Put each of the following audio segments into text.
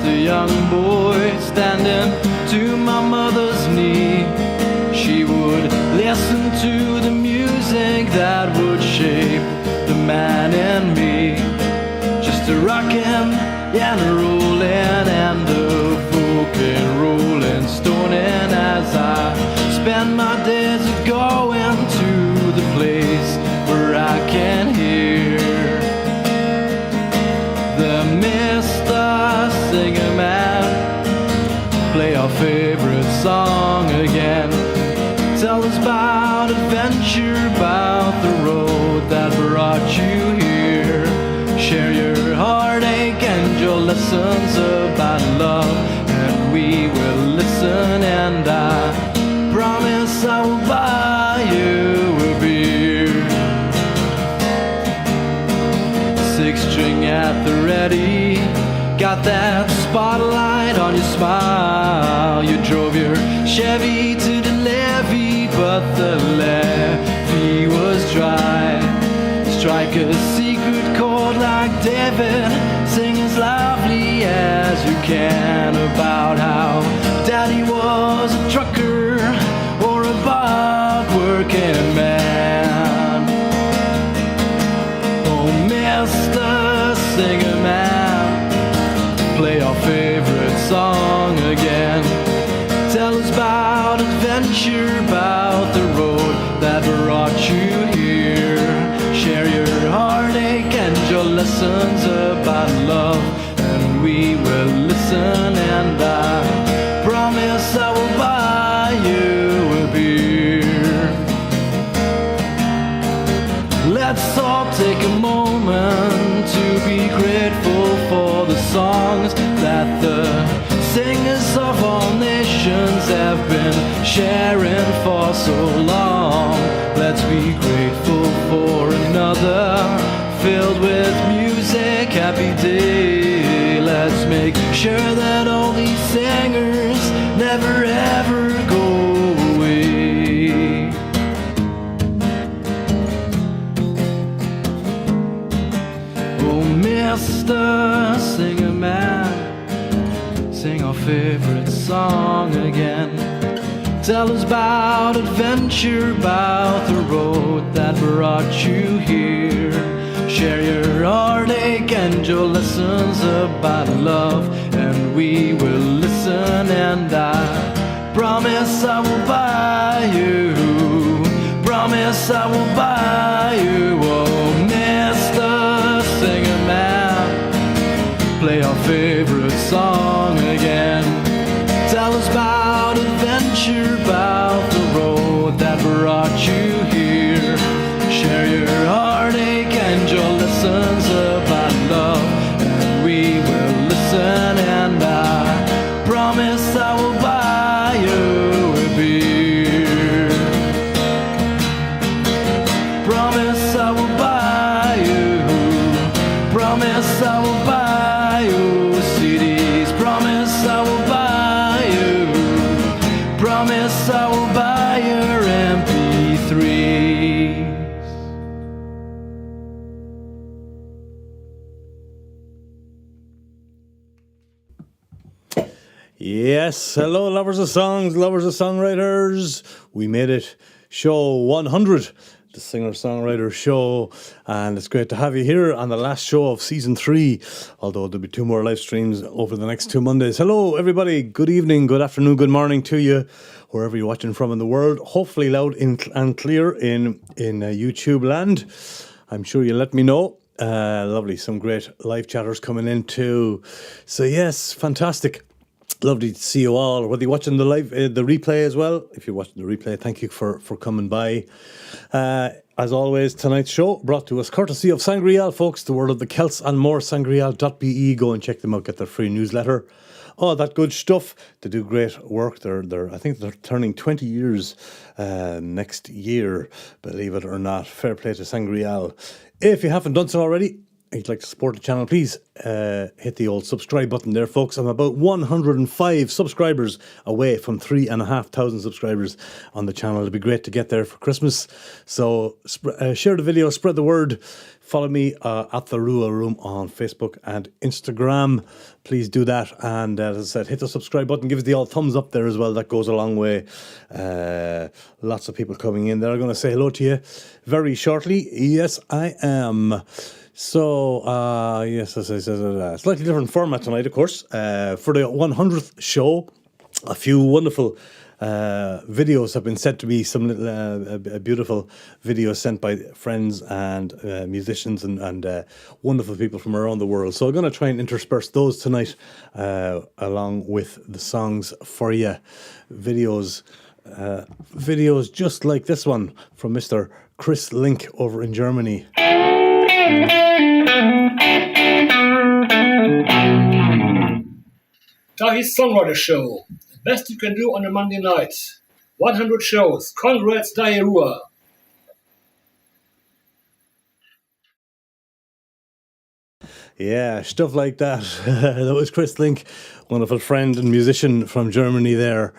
a young boy standing to my mother's knee. She would listen to the music that would shape the man in me. Just a rockin' and a rollin' and a fucking rollin' stonin' as I spend my days going to the place where I can hear the Mr. Singer Man play our favorite song again. Tell us about adventure, about the road that brought you here. Share your heartache and your lessons about love, and we will listen, and I promise I will buy you a beer. 6-string at the ready, got that spotlight on your smile. You drove your Chevy to the levee, but the levee was dry. Strike a secret chord like David, sing as loudly as you can about how Daddy was a trucker or a bar working man. Oh, Mr. Singer Man, play our favorite song again. Tell us about adventure, about the road that brought you here. Share your heartache and your lessons about love, and we will listen, and I promise I will buy you a beer. Let's all take a moment to be grateful for the songs that the singers of all nations have been sharing for so long. Let's be grateful for another filled with music happy day. Let's make sure that all these singers never ever go away. Oh, Mr. Singer Man, sing our favorite song again. Tell us about adventure, about the road that brought you here. Share your heartache and your lessons about love, and we will listen, and I promise I will buy you. Promise I will buy you. Oh, Mr. Singer Man, play our favorite song again. Tell us about adventure, about the road that brought you here. Share your heartache and your lessons about love, and we will listen, and I promise I will buy you a beer. Promise I will buy you. Promise I will buy you CDs. Promise I will buy you. Promise I will buy your MP3s. Yes, hello lovers of songs, lovers of songwriters. We made it, show 100, the singer-songwriter show, and it's great to have you here on the last show of season 3, although there'll be 2 more live streams over the next 2 Mondays. Hello everybody, good evening, good afternoon, good morning to you, wherever you're watching from in the world. Hopefully loud and clear in YouTube land. I'm sure you'll let me know. Lovely, some great live chatters coming in too. So yes, fantastic. Lovely to see you all. Whether you're watching the live, the replay as well. If you're watching the replay, thank you for coming by. As always, tonight's show brought to us courtesy of Sangreal, folks. The world of the Celts and more. Sangreal.be. Go and check them out. Get their free newsletter. All that good stuff. They do great work. I think they're turning 20 years next year. Believe it or not. Fair play to Sangreal. If you haven't done so already, you'd like to support the channel, please hit the old subscribe button there, folks. I'm about 105 subscribers away from 3,500 subscribers on the channel. It'd be great to get there for Christmas. So share the video, spread the word. Follow me at the Rua Room on Facebook and Instagram. Please do that. And as I said, hit the subscribe button. Give us the old thumbs up there as well. That goes a long way. Lots of people coming in there. I'm going to say hello to you very shortly. Yes, I am. So, yes, as I said, slightly different format tonight, of course. For the 100th show, a few wonderful videos have been sent to me, some little beautiful videos sent by friends and musicians and wonderful people from around the world. So I'm going to try and intersperse those tonight along with the songs for you. Videos just like this one from Mr. Chris Link over in Germany. Dahi's Songwriter Show. The best you can do on a Monday night. 100 shows. Congrats, Dahi Rua. Yeah, stuff like that. That was Chris Link, wonderful friend and musician from Germany there,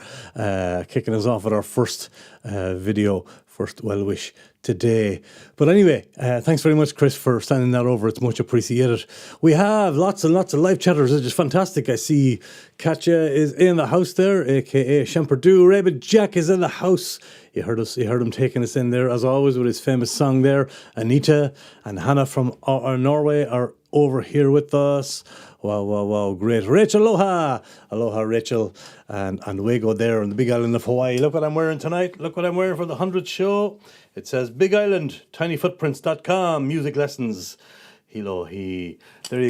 kicking us off with our first video, first well wish today. But anyway, thanks very much, Chris, for sending that over. It's much appreciated. We have lots and lots of live chatters, which is fantastic. I see Katja is in the house there, aka Shemperdu. Rabbit Jack is in the house. You heard him taking us in there, as always, with his famous song there. Anita and Hannah from Norway are over here with us. Wow, great. Rachel, aloha, Rachel, and Wago there on the big island of Hawaii. Look what I'm wearing tonight. Look what I'm wearing for the 100th show. It says Big Island, tinyfootprints.com, music lessons. There you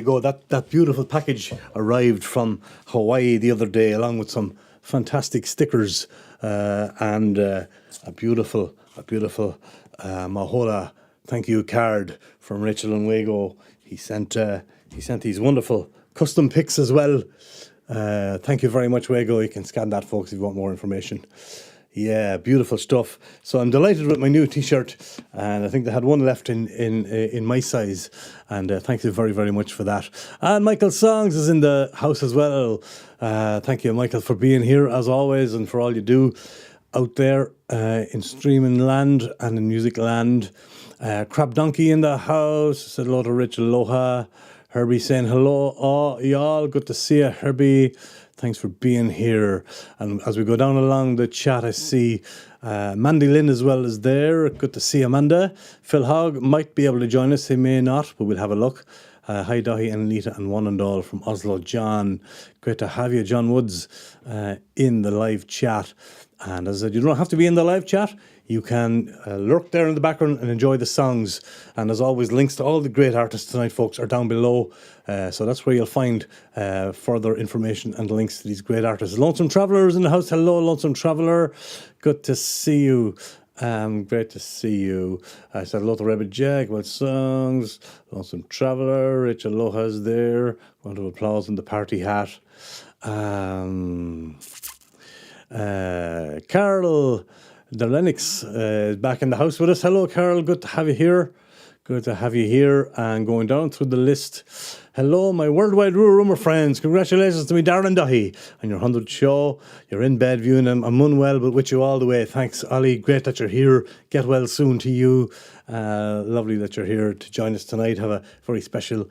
go. That beautiful package arrived from Hawaii the other day, along with some fantastic stickers and a beautiful Mahola thank you card from Rachel and Wago. He sent these wonderful custom pics as well. Thank you very much, Wago. You can scan that, folks, if you want more information. Yeah, beautiful stuff. So I'm delighted with my new T-shirt, and I think they had one left in my size. And thank you very, very much for that. And Michael Songs is in the house as well. Thank you, Michael, for being here as always, and for all you do out there in streaming land and in music land. Crab Donkey in the house. Said hello to Rich. Aloha. Herbie saying hello. Oh, y'all, good to see you, Herbie. Thanks for being here. And as we go down along the chat, I see Mandy Lynn as well is there. Good to see Amanda. Phil Hogg might be able to join us. He may not, but we'll have a look. Hi, Dahi and Lita and one and all from Oslo. John, great to have you. John Woods in the live chat. And as I said, you don't have to be in the live chat. You can lurk there in the background and enjoy the songs. And as always, links to all the great artists tonight, folks, are down below. So that's where you'll find further information and links to these great artists. Lonesome Traveller is in the house. Hello, Lonesome Traveller. Good to see you. Great to see you. I said hello to Rabbit Jack about songs. Lonesome Traveller. Rich Aloha's there. Round of applause in the party hat. Carol Lennox is back in the house with us. Hello, Carol. Good to have you here. Good to have you here. And going down through the list. Hello, my worldwide Rua Roomer friends. Congratulations to me, Darren Dahi, on your 100th show. You're in bed viewing them. I'm unwell, but with you all the way. Thanks, Ollie. Great that you're here. Get well soon to you. Lovely that you're here to join us tonight. Have a very special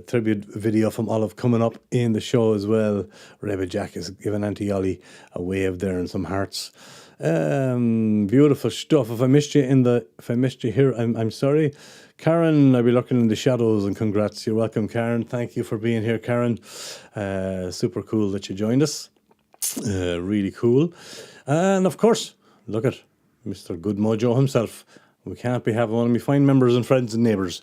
tribute video from Olive coming up in the show as well. Rebbe Jack is giving Auntie Ollie a wave there and some hearts. Beautiful stuff. If I missed you here, I'm sorry. Karen, I'll be looking in the shadows, and congrats. You're welcome, Karen. Thank you for being here, Karen. Super cool that you joined us. Really cool. And of course, look at Mr. Good Mojo himself. We can't be having one of my fine members and friends and neighbours.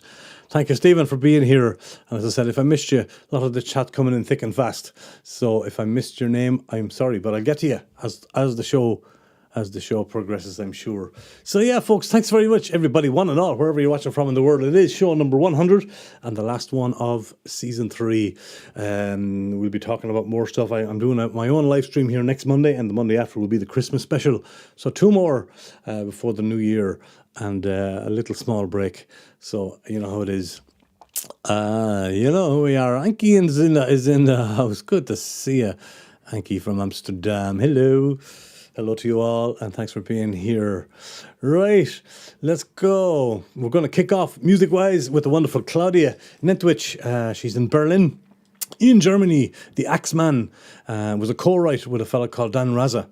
Thank you, Stephen, for being here. And as I said, if I missed you, a lot of the chat coming in thick and fast. So if I missed your name, I'm sorry, but I'll get to you as the show progresses, I'm sure. So yeah, folks, thanks very much, everybody, one and all, wherever you're watching from in the world. It is show number 100 and the last one of season 3. We'll be talking about more stuff. I'm doing my own live stream here next Monday, and the Monday after will be the Christmas special. So 2 more before the new year, and a little small break. So you know how it is. You know who we are. Ankie is in the house. Good to see you, Ankie from Amsterdam. Hello. Hello to you all, and thanks for being here. Right, let's go. We're going to kick off music-wise with the wonderful Claudia Nentwich. She's in Berlin. In Germany, the Axeman was a co-writer with a fellow called Dan Raza.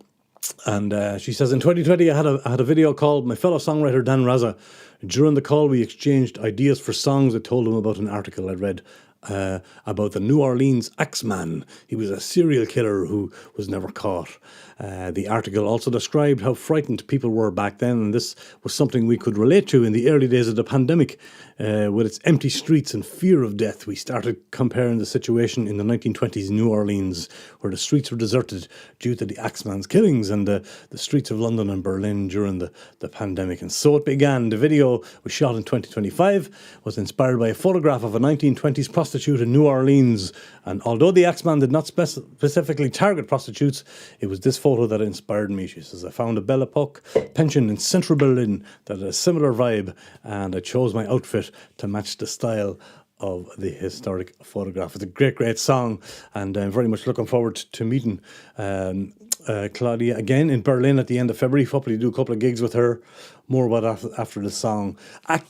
And she says, in 2020, I had a video called My Fellow Songwriter Dan Raza. During the call, we exchanged ideas for songs. I told him about an article I'd read about the New Orleans Axeman. He was a serial killer who was never caught. The article also described how frightened people were back then, and this was something we could relate to in the early days of the pandemic. With its empty streets and fear of death, we started comparing the situation in the 1920s New Orleans, where the streets were deserted due to the Axeman's killings, and the streets of London and Berlin during the pandemic. And so it began. The video was shot in 2025, was inspired by a photograph of a 1920s prostitute in New Orleans. And although the Axeman did not specifically target prostitutes, it was this photo that inspired me. She says, I found a Belle Epoque pension in central Berlin that had a similar vibe, and I chose my outfit to match the style of the historic photograph. It's a great, great song, and I'm very much looking forward to meeting Claudia again in Berlin at the end of February. Hopefully do a couple of gigs with her. More about after the song.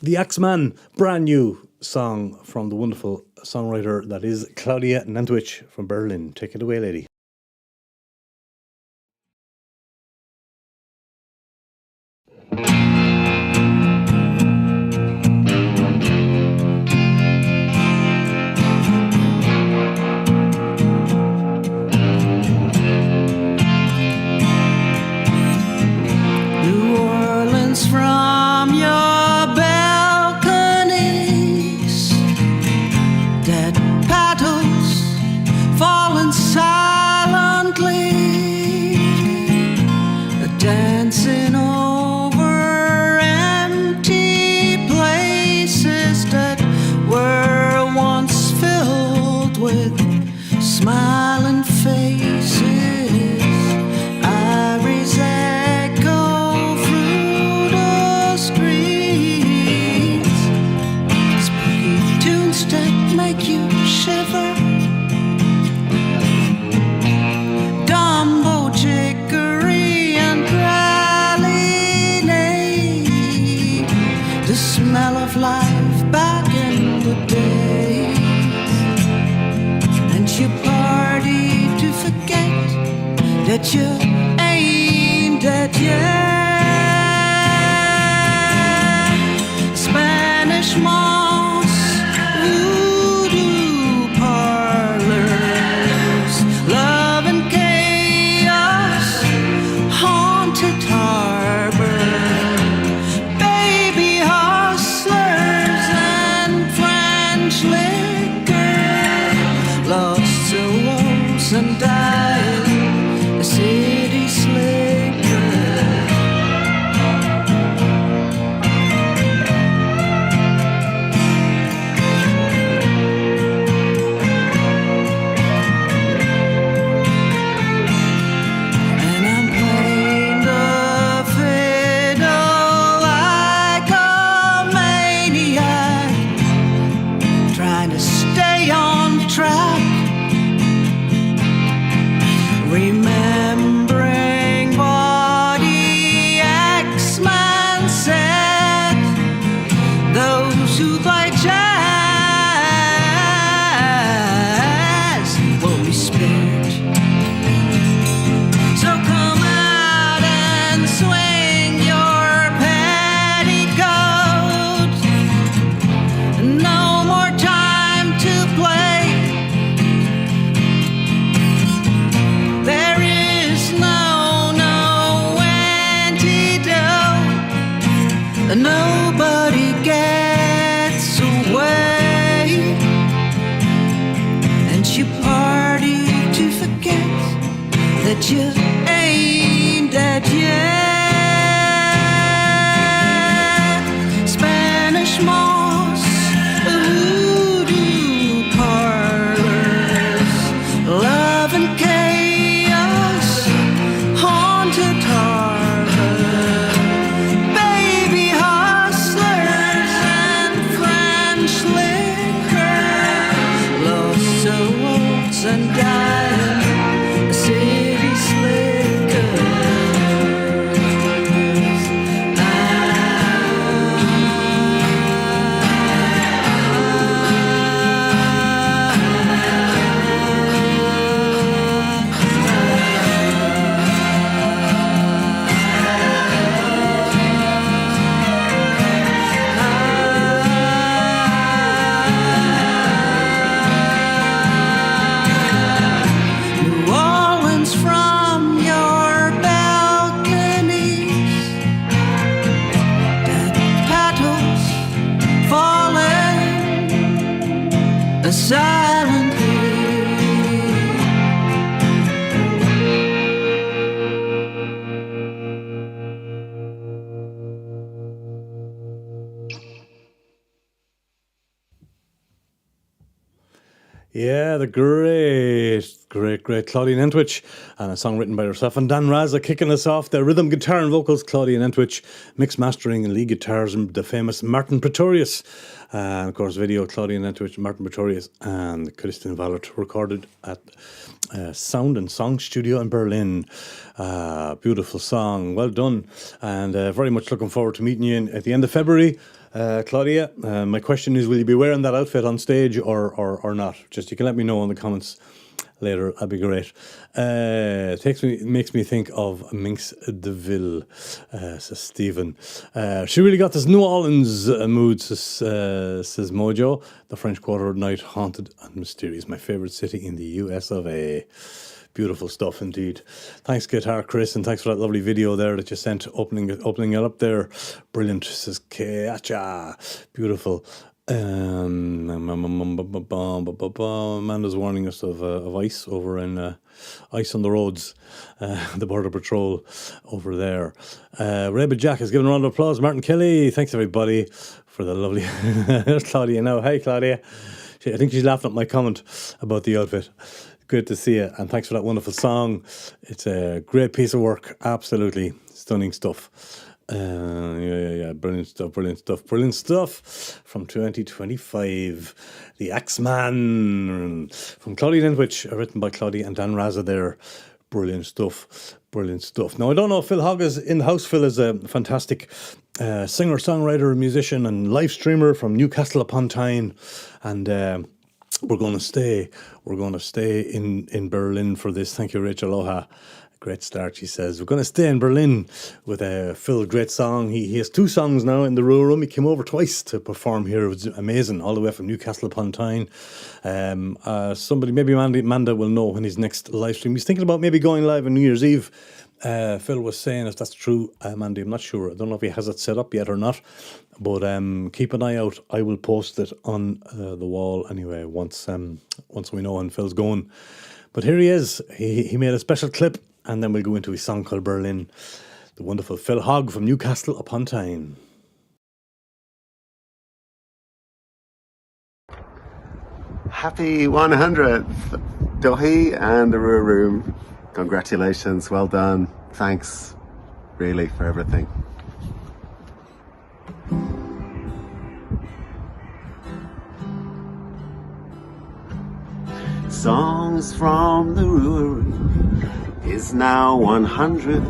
The Axeman, brand new song from the wonderful songwriter that is Claudia Nentwich from Berlin. Take it away, lady. From your balconies, dead petals falling silently, dancing over empty places that were once filled with smiling faces. Iris echo through the streets, spooky tunes that make you shiver. Dumbo, chicory, and praline, the smell of life back in the day. And you party to forget that you ain't dead yet. Spanish moss, voodoo parlors, love and chaos, haunted harbor, baby hustlers and French liquor, lost souls and dying, a city slicker. And I'm playing the fiddle like a maniac, trying to stay on track, remembering what the Axeman said. Those who play jazz will be spared. So come out and swing your petticoat. No more time to play. There is no antidote. Nobody gets away. And you party to forget that you ain't dead yet. Spanish moss, voodoo parlors, love and chaos, haunted harbor, baby hustlers and French liquor. Yeah, the great Claudia Nentwich, and a song written by herself. And Dan Raza kicking us off. The rhythm guitar and vocals, Claudia Nentwich. Mix mastering and lead guitars, the famous Martin Pretorius. And of course, video, Claudia Nentwich, Martin Pretorius, and Christian Wallert, recorded at Sound and Song Studio in Berlin. Beautiful song, well done. And very much looking forward to meeting you at the end of February. Claudia, my question is, will you be wearing that outfit on stage or not? Just, you can let me know in the comments later. That'd be great. Makes me think of Minx de Ville, says Stephen. She really got this New Orleans mood, says Mojo. The French Quarter, night haunted and mysterious. My favourite city in the US of A. Beautiful stuff indeed. Thanks, Guitar Chris, and thanks for that lovely video there that you sent, opening it up there. Brilliant, says Keacha. Beautiful. Amanda's warning us of ice over in ice on the roads, the Border Patrol over there. Rabbit Jack has given a round of applause. Martin Kelly, thanks everybody for the lovely. There's Claudia now. Hey Claudia. I think she's laughing at my comment about the outfit. Good to see you, and thanks for that wonderful song. It's a great piece of work, absolutely stunning stuff. Brilliant stuff from 2025. The Axeman from Claudia Nentwich, written by Claudia and Dan Raza there. Brilliant stuff. Now, I don't know if Phil Hogg is in the house. Phil is a fantastic singer-songwriter, musician, and live streamer from Newcastle upon Tyne, and we're going to stay in Berlin for this. Thank you, Rachel Oha. Great start, she says. We're going to stay in Berlin with Phil. Great song. He has 2 songs now in the Rua Room. He came over twice to perform here. It was amazing, all the way from Newcastle upon Tyne. Somebody, maybe Amanda will know when his next live stream. He's thinking about maybe going live on New Year's Eve. Phil was saying, if that's true, Mandy, I'm not sure. I don't know if he has it set up yet or not, but keep an eye out. I will post it on the wall anyway once we know when Phil's going. But here he is. He made a special clip, and then we'll go into his song called Berlin. The wonderful Phil Hogg from Newcastle upon Tyne. Happy 100th, Dohi and the Rua Room. Congratulations, well done. Thanks, really, for everything. Songs from the Rua Room is now 100.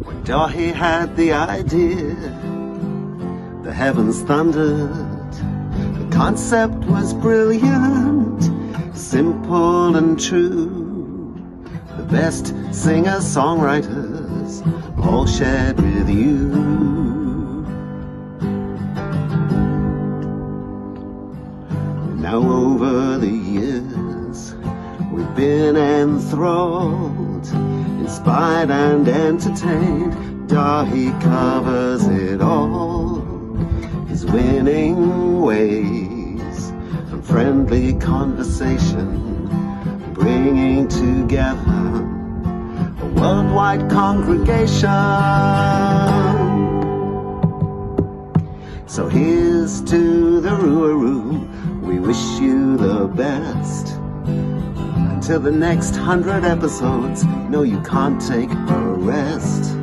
When Dohi had the idea, the heavens thundered. The concept was brilliant, simple and true. The best singer-songwriters all shared with you. Now over the years, we've been enthralled, inspired and entertained. Dahi covers it all. His winning ways and friendly conversation, bringing together a worldwide congregation. So here's to the Rua Room, we wish you the best. Until the next 100 episodes, no, you can't take a rest.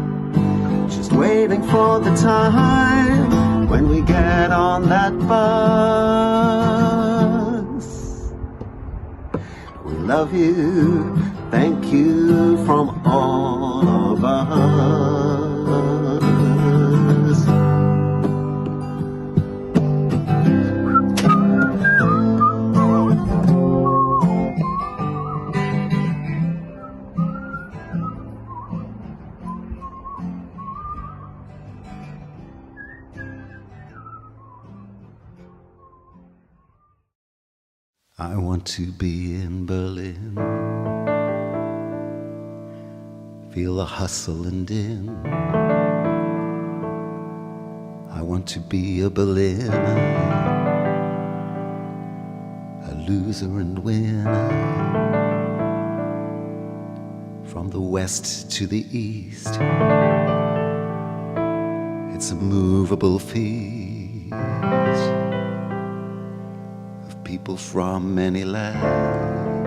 Just waiting for the time when we get on that bus. We love you, thank you from all of us. I want to be in Berlin, feel the hustle and din. I want to be a Berliner, a loser and winner. From the west to the east, it's a movable feast. people from any land.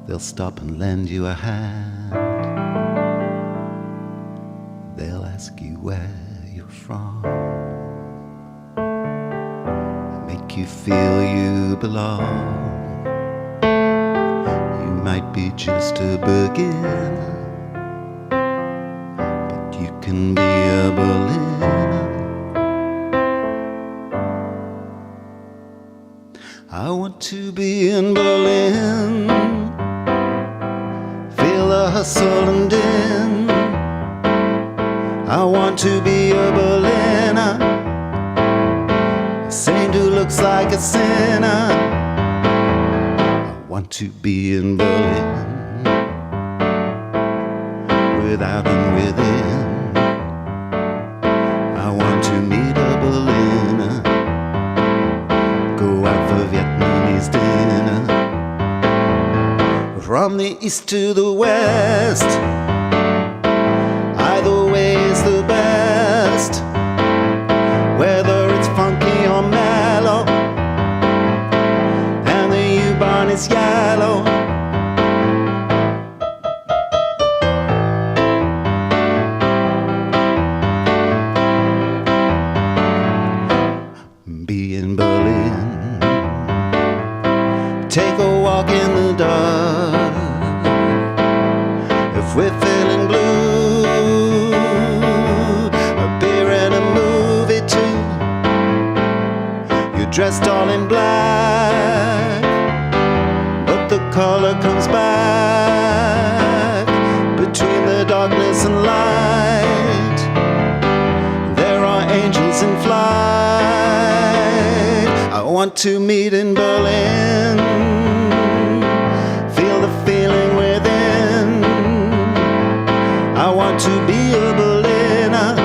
They'll stop and lend you a hand. They'll ask you where you're from, make you feel you belong. You might be just a beginner, but you can be a Berliner. I want to be in Berlin, feel the hustle and din. I want to be a Berliner, a saint who looks like a sinner. I want to be in Berlin, without and within. I want to meet a Berliner, go out for Vietnamese dinner. From the east to the west, either way is the best, whether it's funky or mellow, and the U-Bahn is yellow. Be in Berlin, take a walk in the dark. If we're feeling blue, a beer and a movie too. You're dressed all in black, but the color comes back between the darkness and light. There are angels in flight. I want to meet in Berlin, feel the feeling within. I want to be a Berliner,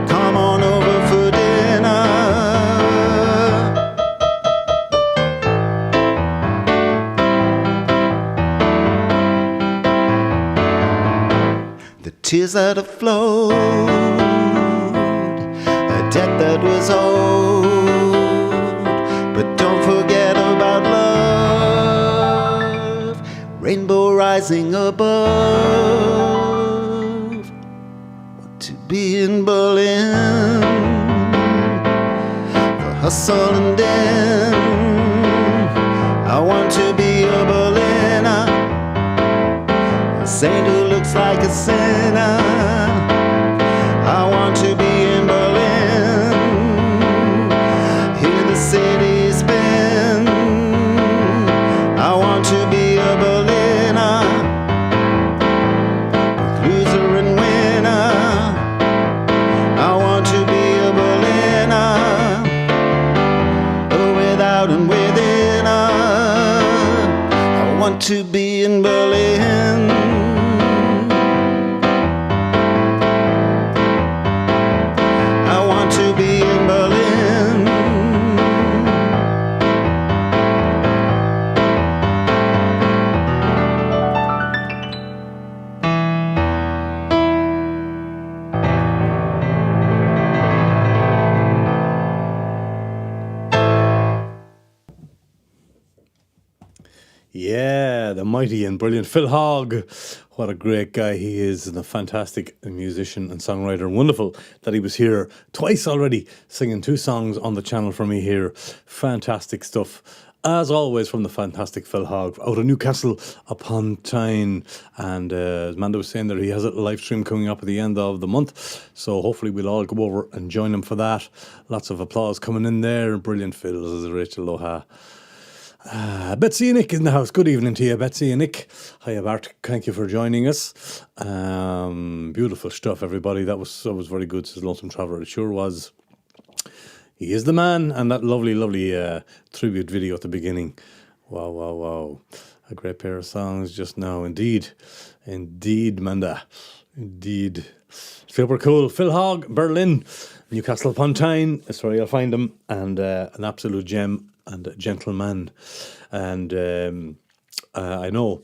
come on over for dinner. The tears that have flowed, a debt that was owed, but don't forget about love, rainbow rising above. Want to be in Berlin, the hustle and din. I want to be a Berliner, a saint who looks like a sinner. I want to be in Berlin, hear the city spin. I want to be a Berliner, both loser and winner. I want to be a Berliner, without and within. I want to be in Berlin. I want to be in Berlin. Yeah, the mighty and brilliant Phil Hogg. What a great guy he is, and a fantastic musician and songwriter. Wonderful that he was here twice already, singing 2 songs on the channel for me here. Fantastic stuff. As always, from the fantastic Phil Hogg out of Newcastle upon Tyne. And as Amanda was saying there, he has a live stream coming up at the end of the month. So hopefully we'll all go over and join him for that. Lots of applause coming in there. Brilliant Phil. This is Rachel Loha. Betsy and Nick in the house. Good evening to you, Betsy and Nick. Hiya, Bart. Thank you for joining us. Beautiful stuff, everybody. That was very good, says Lonesome Traveller. It sure was. He is the man. And that lovely tribute video at the beginning. Wow. A great pair of songs just now. Indeed, Manda. Indeed. Super cool. Phil Hogg, Berlin, Newcastle upon Tyne. That's where you'll find him. And an absolute gem and a gentleman. And I know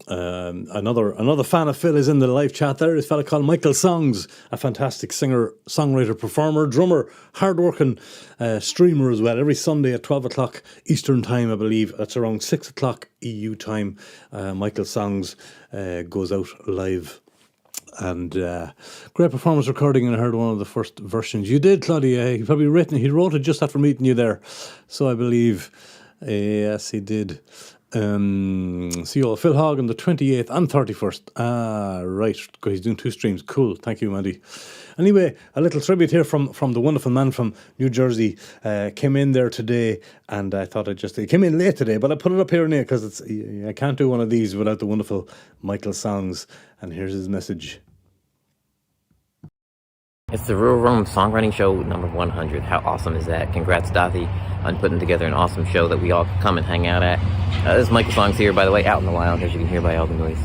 Another fan of Phil is in the live chat there. This fella called Michael Songs, a fantastic singer, songwriter, performer, drummer, hardworking streamer as well. Every Sunday at 12 o'clock Eastern time, I believe. That's around 6 o'clock EU time. Michael Songs goes out live. And great performance recording, and I heard one of the first versions. You did, Claudia. He wrote it just after meeting you there. So I believe, yes, he did. See you all. Phil Hogg on the 28th and 31st. Right. He's doing 2 streams. Cool. Thank you, Andy. Anyway, a little tribute here from the wonderful man from New Jersey. Came in there today, and I thought he came in late today, but I put it up here now because I can't do one of these without the wonderful Michael Songs. And here's his message. It's the Rua Room songwriting show number 100. How awesome is that? Congrats, Dothy, on putting together an awesome show that we all can come and hang out at. This is Michael Songs here, by the way, out in the lounge, as you can hear by all the noise.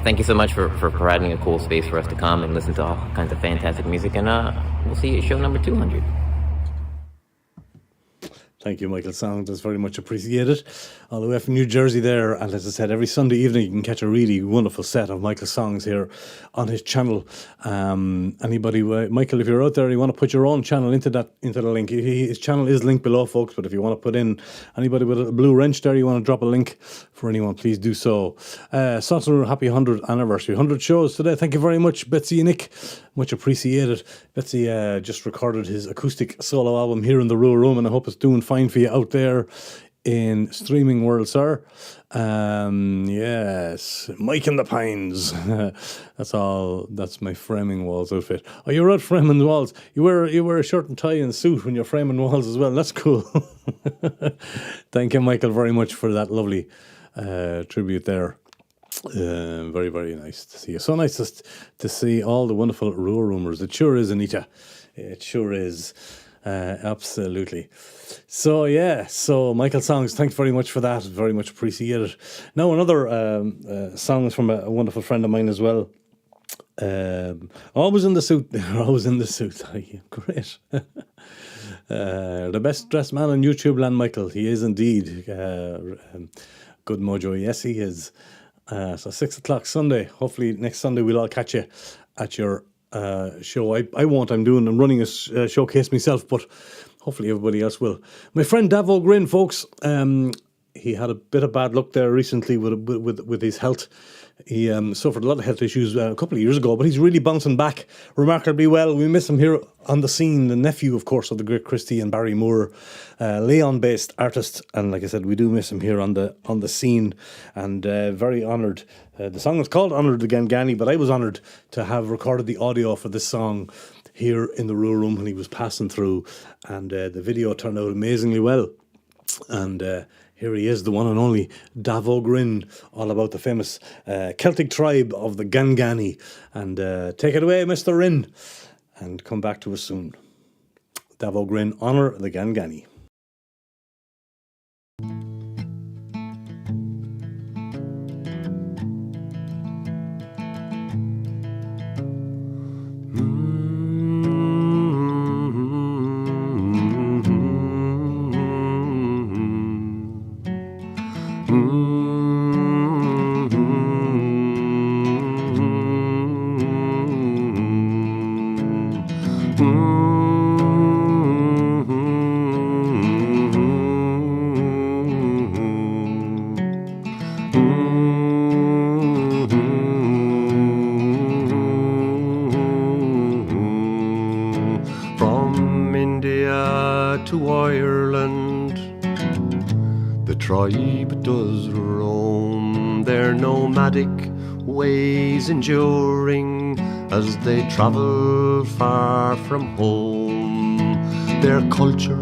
Thank you so much for providing a cool space for us to come and listen to all kinds of fantastic music, and we'll see you at show number 200. Thank you, Michael Songs. That's very much appreciated. All the way from New Jersey there. And as I said, every Sunday evening you can catch a really wonderful set of Michael Songs here on his channel. Michael, if you're out there and you want to put your own channel into the link, his channel is linked below, folks. But if you want to put in anybody with a blue wrench there, you want to drop a link for anyone, please do so. Saucer, happy 100th anniversary. 100 shows today. Thank you very much, Betsy and Nick. Much appreciated. Betsy just recorded his acoustic solo album here in the Rua Room, and I hope it's doing fine for you out there in streaming world, sir. Yes, Mike in the Pines. That's my framing walls outfit. Oh, you're out framing walls. You wear a shirt and tie and suit when you're framing walls as well. That's cool. Thank you, Michael, very much for that lovely tribute there. Very, very nice to see you. So nice to see all the wonderful Rua Roomers. It sure is, Anita. It sure is. Absolutely. So Michael Songs, thanks very much for that. Very much appreciated. Now another song is from a wonderful friend of mine as well. Always in the suit. Always in the suit. Great. The best dressed man on YouTube land, Michael. He is indeed. Good mojo. Yes, he is. So 6 o'clock Sunday. Hopefully next Sunday we'll all catch you at your show. I won't. I'm running a showcase myself, but hopefully everybody else will. My friend Davo Grin, folks. He had a bit of bad luck there recently with his health. He suffered a lot of health issues a couple of years ago, but he's really bouncing back remarkably well. We miss him here on the scene. The nephew, of course, of the great Christy and Barry Moore, Leon-based artist, and like I said, we do miss him here on the scene. And very honoured. The song was called "Honoured the Gangani," but I was honoured to have recorded the audio for this song here in the Rua Room when he was passing through, and the video turned out amazingly well. And here he is, the one and only Davo Grin, all about the famous Celtic tribe of the Gangani. And take it away, Mr. Rin, and come back to us soon. Davo Grin, honour the Gangani. From India to Ireland, the tribe does roam, their nomadic ways enduring as they travel far from home. Their culture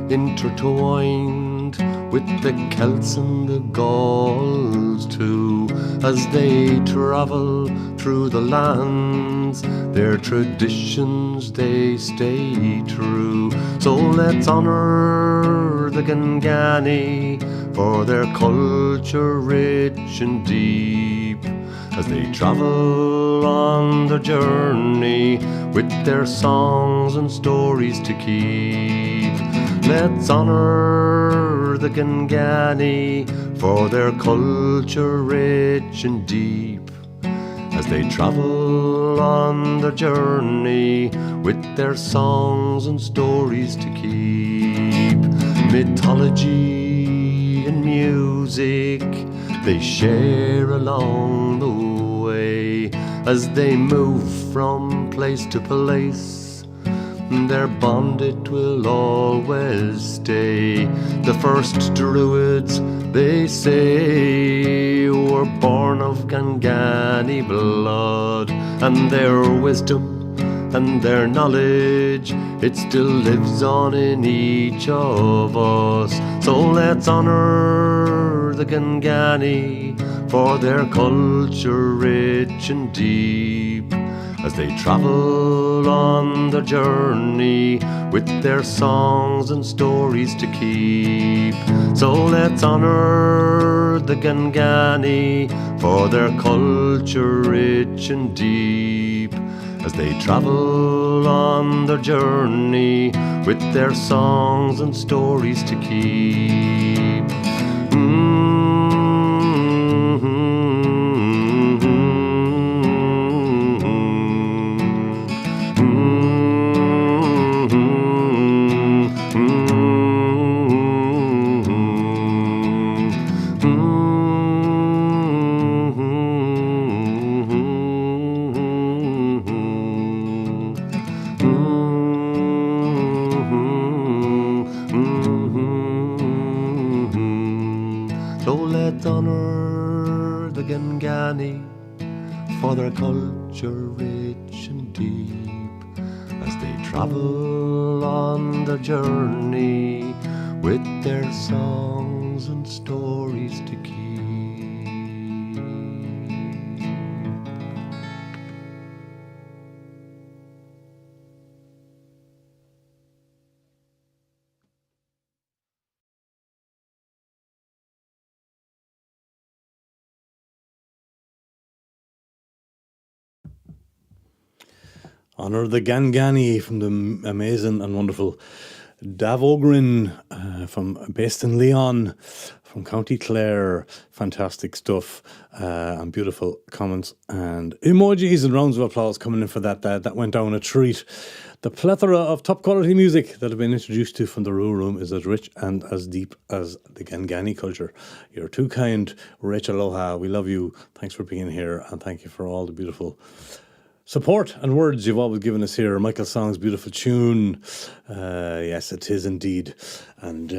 intertwined with the Celts and the Gauls too, as they travel through the lands, their traditions they stay true. So let's honour the Gangani for their culture rich and deep, as they travel on their journey with their songs and stories to keep. Let's honour the Gangani for their culture rich and deep, as they travel on their journey with their songs and stories to keep. Mythology and music they share along the way, as they move from place to place. Their bond it will always stay. The first Druids, they say, were born of Gangani blood, and their wisdom and their knowledge, it still lives on in each of us. So let's honor the Gangani for their culture rich and deep, as they travel on their journey with their songs and stories to keep. So let's honor the Gangani for their culture rich and deep, as they travel on their journey with their songs and stories to keep. So let's honor the Gangani for their culture rich and deep, as they travel on their journey with their songs and stories to keep. Honor the Gangani from the amazing and wonderful Dav Ogrin from based in Leon, from County Clare. Fantastic stuff and beautiful comments and emojis and rounds of applause coming in for that. That went down a treat. The plethora of top quality music that have been introduced to from the Rua Room is as rich and as deep as the Gangani culture. You're too kind, Rachel Aloha. We love you. Thanks for being here, and thank you for all the beautiful support and words you've always given us here. Michael Song's beautiful tune. Yes, it is indeed. And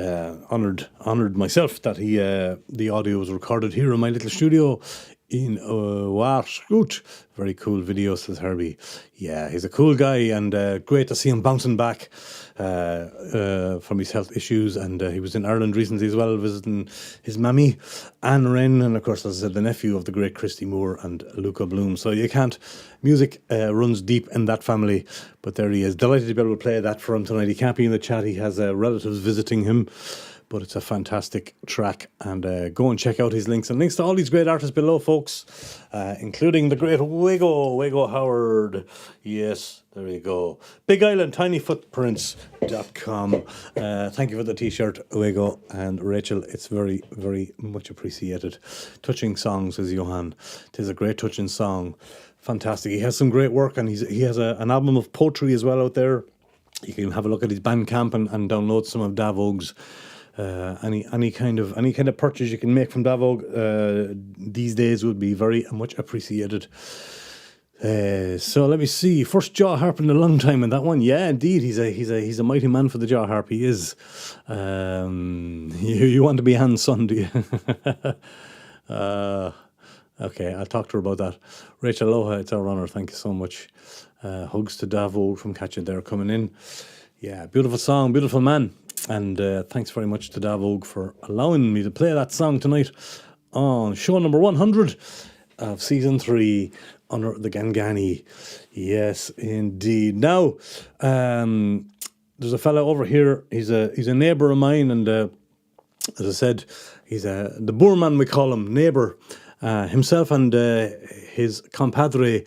honoured myself that the audio was recorded here in my little studio in Warscoot. Very cool video, says Herbie. Yeah, he's a cool guy, and great to see him bouncing back from his health issues. And he was in Ireland recently as well, visiting his mammy, Anne Wren, and of course, as I said, the nephew of the great Christy Moore and Luca Bloom. So you can't, music runs deep in that family, but there he is. Delighted to be able to play that for him tonight. He can't be in the chat, he has relatives visiting him, but it's a fantastic track, and go and check out his links and links to all these great artists below, folks, including the great Wego Howard. Yes, there you go. Big Island Tiny Footprints.com. Thank you for the t-shirt, Wego and Rachel. It's very, very much appreciated. Touching song, says Johan. It is a great touching song. Fantastic. He has some great work, and he has an album of poetry as well out there. You can have a look at his Bandcamp and download some of Dav Og's. Any kind of purchase you can make from Davog these days would be very much appreciated. So let me see. First jaw harp in a long time in that one. Yeah, indeed, he's a mighty man for the jaw harp. He is. You want to be Hans' son, do you? Okay, I'll talk to her about that. Rachel Aloha, it's our honour. Thank you so much. Hugs to Davo from Catching There coming in. Yeah, beautiful song, beautiful man. And thanks very much to Davog for allowing me to play that song tonight on show number 100 of season 3 under the Gangani. Yes, indeed. Now, there's a fella over here. He's a neighbour of mine, and as I said, he's the Boerman, we call him, neighbour. Himself and his compadre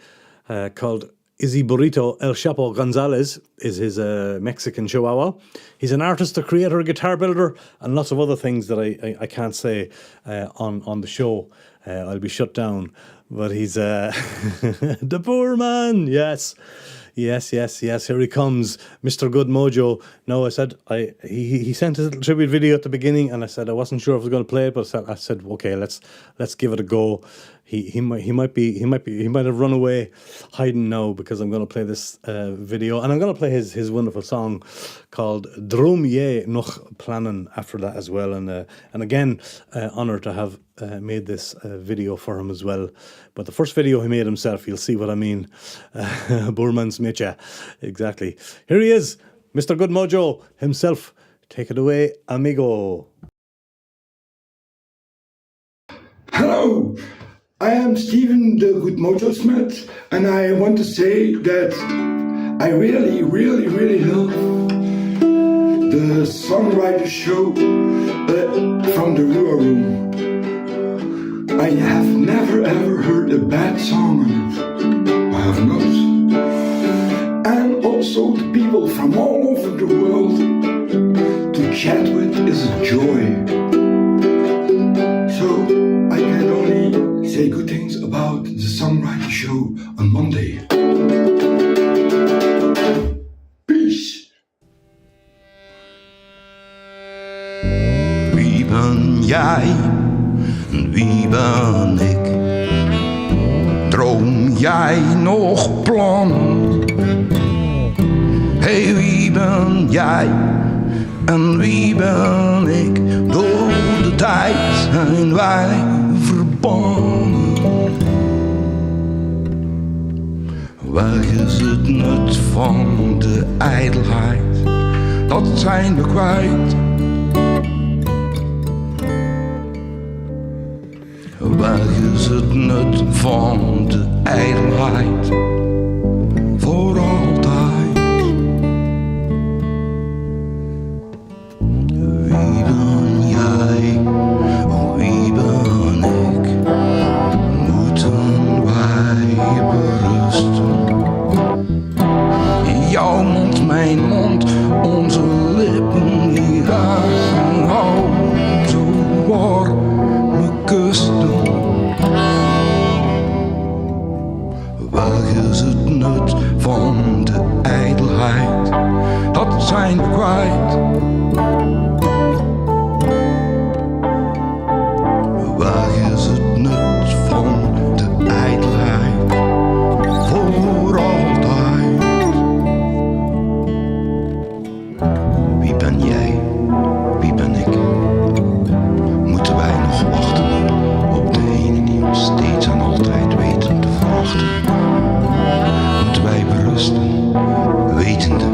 called Izzy Burrito El Chapo Gonzalez is his Mexican Chihuahua. He's an artist, a creator, a guitar builder, and lots of other things that I can't say on the show. I'll be shut down. But he's the poor man, yes. Yes. Here he comes, Mr. Good Mojo. No, I said he sent a little tribute video at the beginning, and I said I wasn't sure if I was going to play it, but I said okay, let's give it a go. He might have run away, hiding now, because I'm going to play this video, and I'm going to play his wonderful song called Droom Je nog plannen after that as well, and again, honoured to have made this video for him as well. But the first video he made himself, you'll see what I mean. Boermans Mitja, exactly. Here he is, Mr. Good Mojo himself. Take it away, amigo. Hello, I am Steven the Good Mojo Smith, and I want to say that I really love the Songwriter show from the Rua Room. I have never ever heard a bad song on it. I have not. And also the people from all over the world to chat with is a joy. So I can only say good things about the Songwriter show on Monday. Peace. Wie ben jij en wie ben ik? Droom jij nog plannen? Hey, wie ben jij en wie ben ik? Door de tijd zijn wij verbannen. Waar is het nut van de ijdelheid? Dat zijn we kwijt. Waar is het nut van de ijdelheid? Voor altijd. Wie ben jij? Wie ben ik? Moeten wij berusten? Jouw mond, mijn mond, onze lippen die raken houten warme kusten. Waar is het nut van de ijdelheid? Dat zijn we kwijt. Waar is het nut van de ijdelheid? Voor altijd. Wie ben jij? Wie ben ik? Moeten wij nog wachten op de ene die ons steeds en altijd weten te verachten? Moeten wij berusten, wetende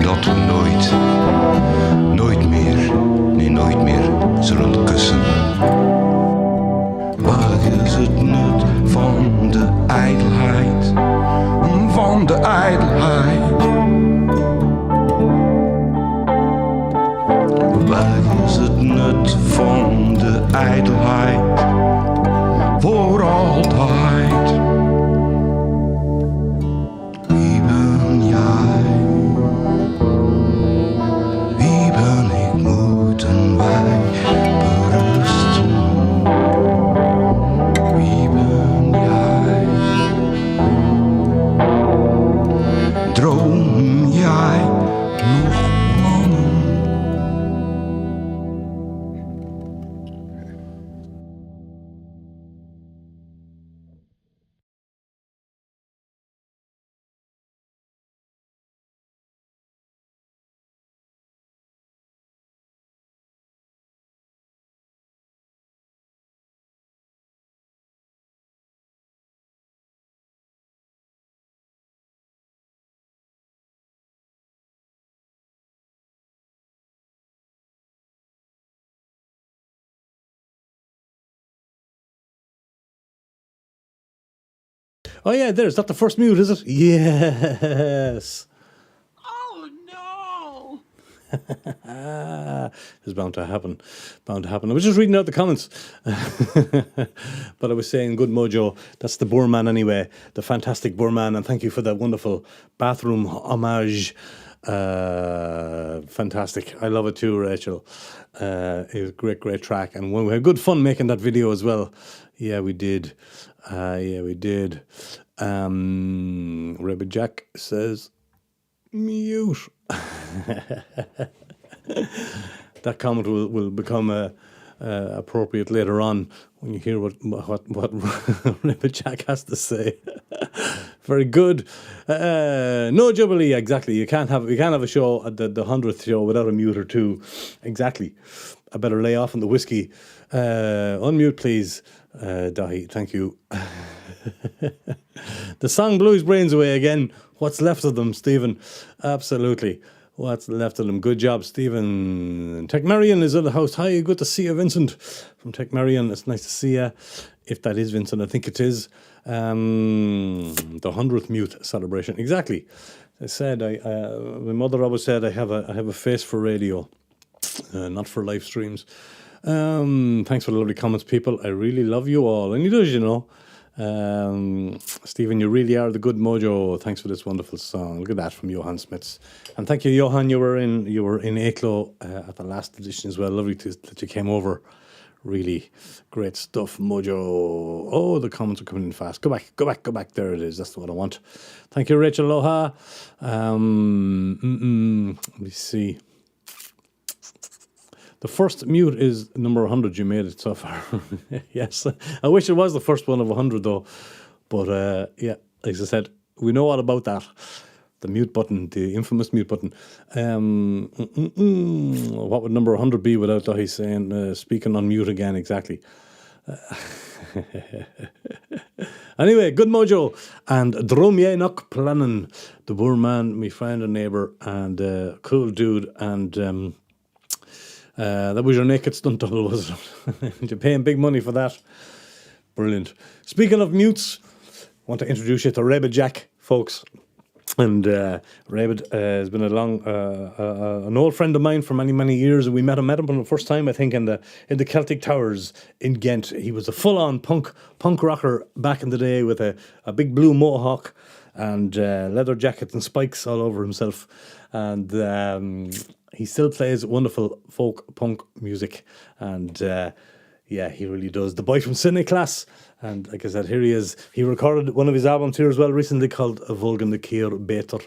dat we nooit meer zullen kussen? Waar is het nut van de ijdelheid? Van de ijdelheid. Waar is het nut van de ijdelheid? Voor altijd. Wie ben jij? Wie ben ik? Moeten wij berusten? Wie ben jij? Droom jij nog plannen? Oh yeah, is that the first mute, is it? Yes. Oh no! It's bound to happen. Bound to happen. I was just reading out the comments. But I was saying, good mojo. That's the Boorman anyway. The fantastic Boorman. And thank you for that wonderful bathroom homage. Fantastic. I love it too, Rachel. It was a great track. And we had good fun making that video as well. Yeah, we did. Rebbe Jack says, mute. That comment will become appropriate later on when you hear what Rebbe Jack has to say. Very good. No Jubilee, exactly. You can't have a show at the 100th show without a mute or two. Exactly. I better lay off on the whiskey. Unmute, please, Dahi. Thank you. The song blew his brains away again. What's left of them, Stephen? Absolutely. What's left of them? Good job, Stephen. Tech Marion is in the house. Hi, good to see you, Vincent. From Tech Marion, it's nice to see you. If that is Vincent, I think it is. The 100th mute celebration. Exactly. I said, my mother always said I have a face for radio, not for live streams. Thanks for the lovely comments, people. I really love you all. And he does, you know. Stephen, you really are the good mojo. Thanks for this wonderful song. Look at that from Johan Smits. And thank you, Johan. You were in Eklo at the last edition as well. Lovely that you came over. Really great stuff, mojo. Oh, the comments are coming in fast. Go back. There it is. That's what I want. Thank you, Rachel. Aloha. Let me see. The first mute is number 100. You made it so far. Yes. I wish it was the first one of 100 though. But yeah, as I said, we know all about that. The mute button, the infamous mute button. What would number 100 be without Dahi saying, speaking on mute again? Exactly. Anyway, good mojo. And Dromje Nok Plannen, the Boorman, me friend and neighbour, and cool dude. And that was your naked stunt double, was it? You're paying big money for that. Brilliant. Speaking of mutes, I want to introduce you to Rebbe Jack, folks. And Rebbe has been an old friend of mine for many years. We met him for the first time, I think, in the Celtic Towers in Ghent. He was a full-on punk rocker back in the day with a big blue mohawk and leather jacket and spikes all over himself. And he still plays wonderful folk punk music, and yeah, he really does. The boy from Sydney class, and like I said, here he is. He recorded one of his albums here as well recently called Volgen de Keer Beter,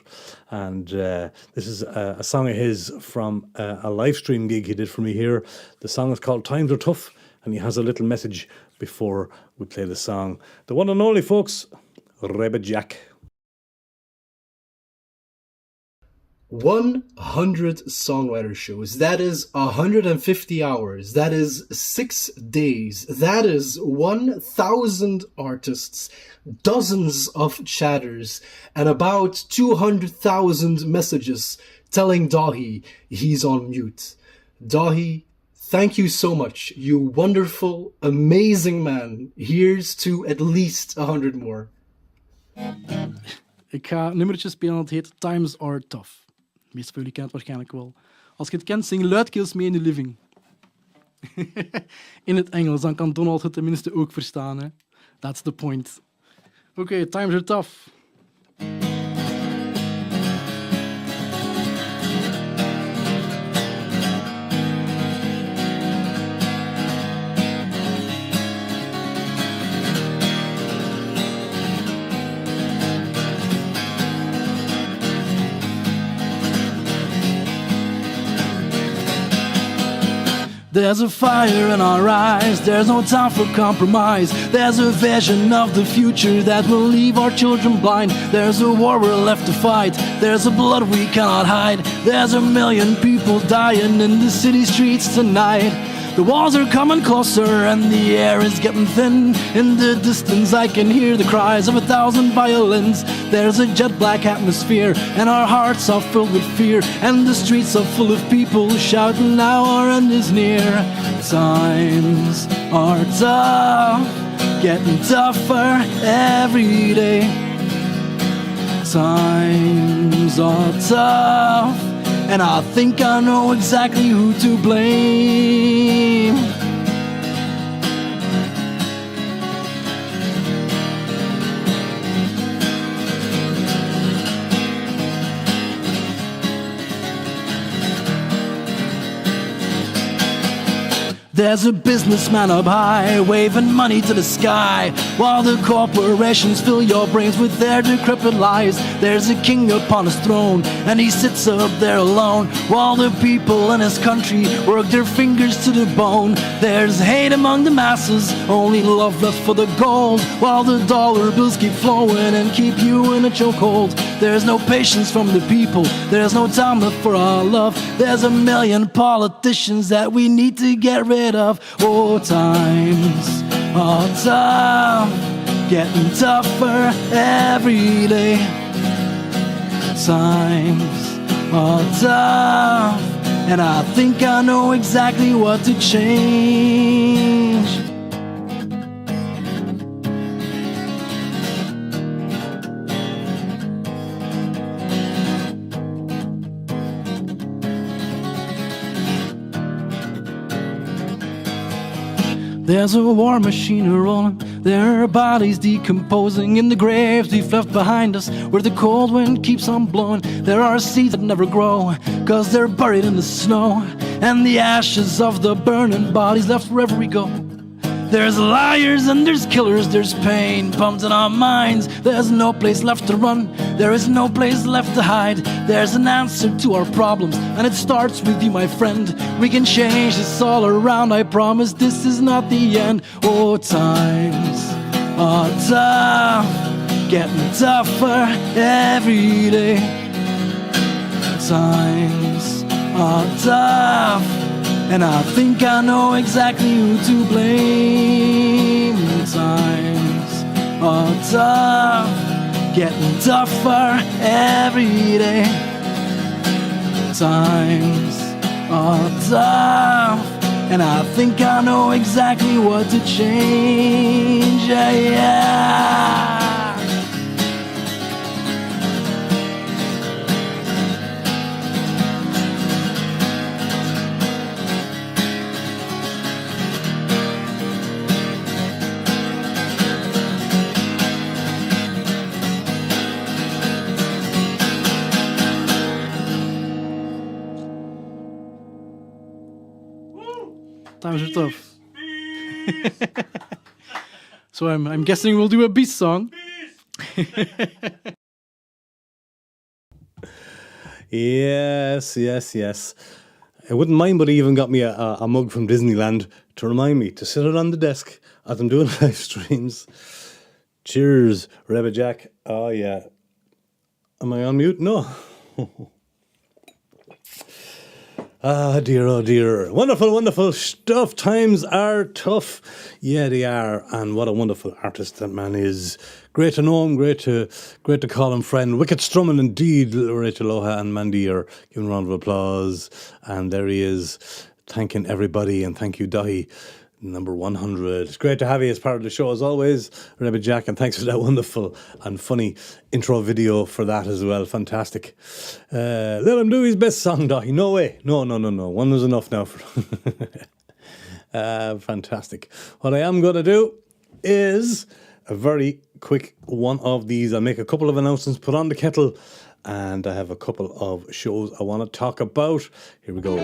and this is a song of his from a live stream gig he did for me here. The song is called Times Are Tough, and he has a little message before we play the song. The one and only, folks, Rebbe Jack. 100 songwriter shows. That is 150 hours. That is 6 days. That is 1,000 artists, dozens of chatters, and about 200,000 messages telling Dahi he's on mute. Dahi, thank you so much. You wonderful, amazing man. Here's to at least 100 more. Ik ga een nummertje spelen dat heet Times Are Tough. De meeste van jullie kennen het waarschijnlijk wel. Als je het kent, zing luidkeels mee in de living. In het Engels, dan kan Donald het tenminste ook verstaan. Hè? That's the point. Oké, times are tough. There's a fire in our eyes, there's no time for compromise. There's a vision of the future that will leave our children blind. There's a war we're left to fight, there's a blood we cannot hide. There's a million people dying in the city streets tonight. The walls are coming closer and the air is getting thin. In the distance I can hear the cries of 1,000 violins. There's a jet black atmosphere and our hearts are filled with fear. And the streets are full of people shouting now our end is near. Times are tough, getting tougher every day. Times are tough, and I think I know exactly who to blame. There's a businessman up high, waving money to the sky, while the corporations fill your brains with their decrepit lies. There's a king upon his throne, and he sits up there alone, while the people in his country work their fingers to the bone. There's hate among the masses, only love left for the gold, while the dollar bills keep flowing and keep you in a chokehold. There's no patience from the people, there's no time left for our love. There's a million politicians that we need to get rid of. Oh, times are tough, getting tougher every day. Times are tough, and I think I know exactly what to change. There's a war machine rolling, there are bodies decomposing in the graves we've left behind us, where the cold wind keeps on blowing. There are seeds that never grow, 'cause they're buried in the snow, and the ashes of the burning bodies left wherever we go. There's liars and there's killers, there's pain pumped in our minds. There's no place left to run, there is no place left to hide. There's an answer to our problems, and it starts with you, my friend. We can change this all around, I promise this is not the end. Oh, times are tough, getting tougher every day. Times are tough, and I think I know exactly who to blame. Times are tough, getting tougher every day. Times are tough, and I think I know exactly what to change. Yeah, yeah. Times are tough. So I'm guessing we'll do a Beast song. Yes. I wouldn't mind, but he even got me a mug from Disneyland to remind me to sit it on the desk as I'm doing live streams. Cheers, Rebbe Jack. Oh, yeah. Am I on mute? No. Ah, dear, oh dear. Wonderful, wonderful stuff. Times are tough. Yeah, they are. And what a wonderful artist that man is. Great to know him, great to call him friend. Wicked strumming indeed. Rachel Loha and Mandy are giving a round of applause. And there he is, thanking everybody. And thank you, Dahi. Number 100. It's great to have you as part of the show as always, Rebbe Jack, and thanks for that wonderful and funny intro video for that as well. Fantastic. Let him do his best song, Dahi. No way. No. One was enough now. Fantastic. What I am going to do is a very quick one of these. I'll make a couple of announcements, put on the kettle, and I have a couple of shows I want to talk about. Here we go.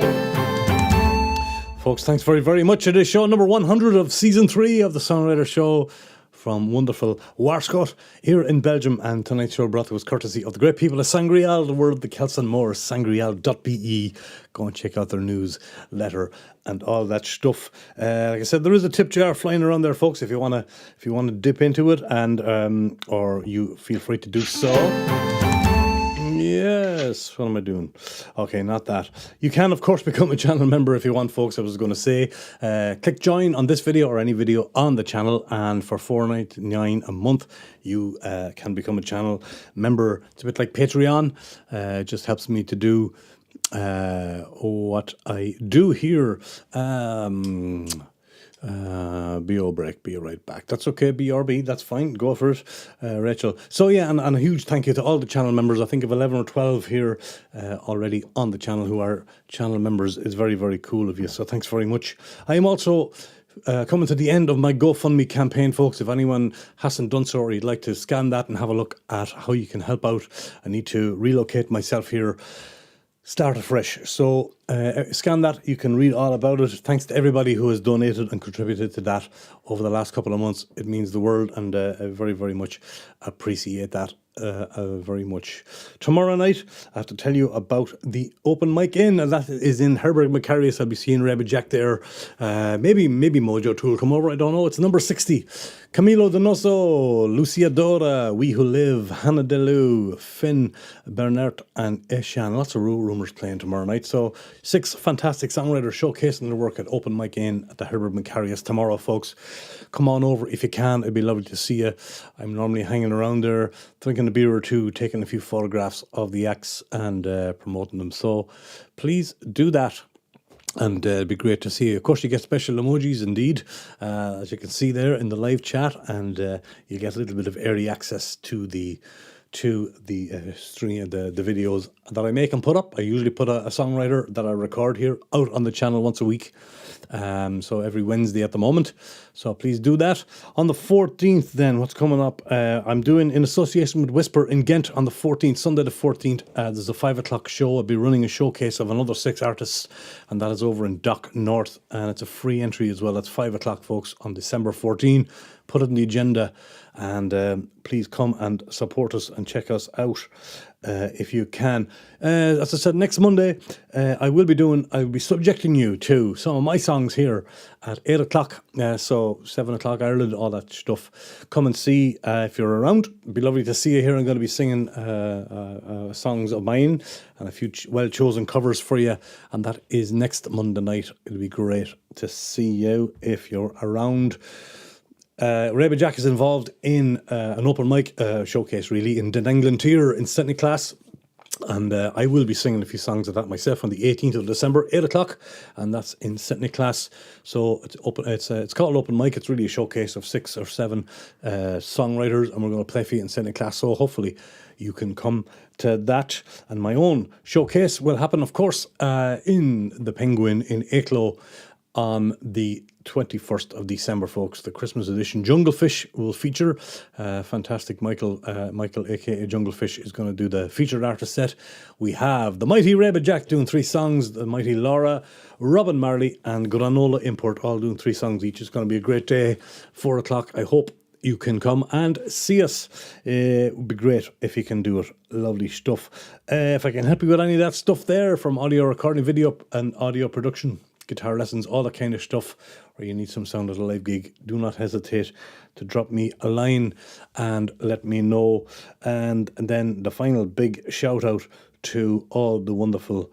Folks, thanks very, very much. It is show number 100 of Season 3 of the Songwriter Show from wonderful Warskot here in Belgium. And tonight's show brought to us courtesy of the great people of Sangreal, the world of the Celts and more, sangreal.be. Go and check out their newsletter and all that stuff. Like I said, there is a tip jar flying around there, folks, if you want to dip into it, and or you feel free to do so. Yes, what am I doing? Okay, not that. You can, of course, become a channel member if you want, folks. I was going to say, click join on this video or any video on the channel, and for $4.99 a month, you can become a channel member. It's a bit like Patreon. It just helps me to do what I do here. BO break, be right back. That's okay, BRB, that's fine, go for it, Rachel. So yeah, and a huge thank you to all the channel members. I think of 11 or 12 here already on the channel who are channel members. It's very, very cool of you, so thanks very much. I am also coming to the end of my GoFundMe campaign, folks. If anyone hasn't done so, or you'd like to scan that and have a look at how you can help out, I need to relocate myself here, start afresh. So scan that, you can read all about it. Thanks to everybody who has donated and contributed to that over the last couple of months. It means the world, and I very, very much appreciate that very much. Tomorrow night, I have to tell you about the open mic in, and that is in Herberg Macarius. I'll be seeing Rebbe Jack there. Maybe Mojo Tool come over, I don't know. It's number 60. Camilo Donoso, Lucia Dora, We Who Live, Hannah Deleu, Finn, Bernard, and Eshan. Lots of Rua Roomers playing tomorrow night. So 6 fantastic songwriters showcasing their work at Open Mic In at the Herbert Macarius tomorrow, folks. Come on over if you can. It'd be lovely to see you. I'm normally hanging around there, drinking a beer or two, taking a few photographs of the acts and promoting them. So please do that. And it'd be great to see you. Of course, you get special emojis indeed, as you can see there in the live chat, and you get a little bit of early access to the stream, the videos that I make and put up. I usually put a songwriter that I record here out on the channel once a week. So every Wednesday at the moment. So please do that. On the 14th then, what's coming up? I'm doing, in association with Whisper in Ghent on the 14th, Sunday the 14th, there's a 5 o'clock show. I'll be running a showcase of another 6 artists, and that is over in Dock North, and it's a free entry as well. That's 5 o'clock, folks, on December 14. Put it in the agenda, and please come and support us and check us out if you can. As I said, next Monday I will be subjecting you to some of my songs here at 8 o'clock, so 7 o'clock Ireland, all that stuff. Come and see if you're around. It'd be lovely to see you here. I'm going to be singing songs of mine and a few well-chosen covers for you, and that is next Monday night. It'll be great to see you if you're around. Rebbe Jack is involved in an open mic showcase, really, in Den Englantier in St. Nicholas. And I will be singing a few songs of that myself on the 18th of December, 8 o'clock, and that's in St. Nicholas. So it's open. It's called open mic. It's really a showcase of 6 or 7 songwriters, and we're going to play for you in St. Nicholas. So hopefully you can come to that. And my own showcase will happen, of course, in the Penguin in Aiklow on the 21st of December, folks. The Christmas edition Junglefish will feature. Fantastic Michael, aka Junglefish, is going to do the featured artist set. We have the mighty Rebbe Jack doing 3 songs, the mighty Laura, Robin Marley, and Granola Import all doing 3 songs each. It's going to be a great day. 4 o'clock. I hope you can come and see us. It would be great if you can do it. Lovely stuff. If I can help you with any of that stuff there, from audio recording, video and audio production, guitar lessons, all that kind of stuff, or you need some sound at a live gig, do not hesitate to drop me a line and let me know. And then the final big shout out to all the wonderful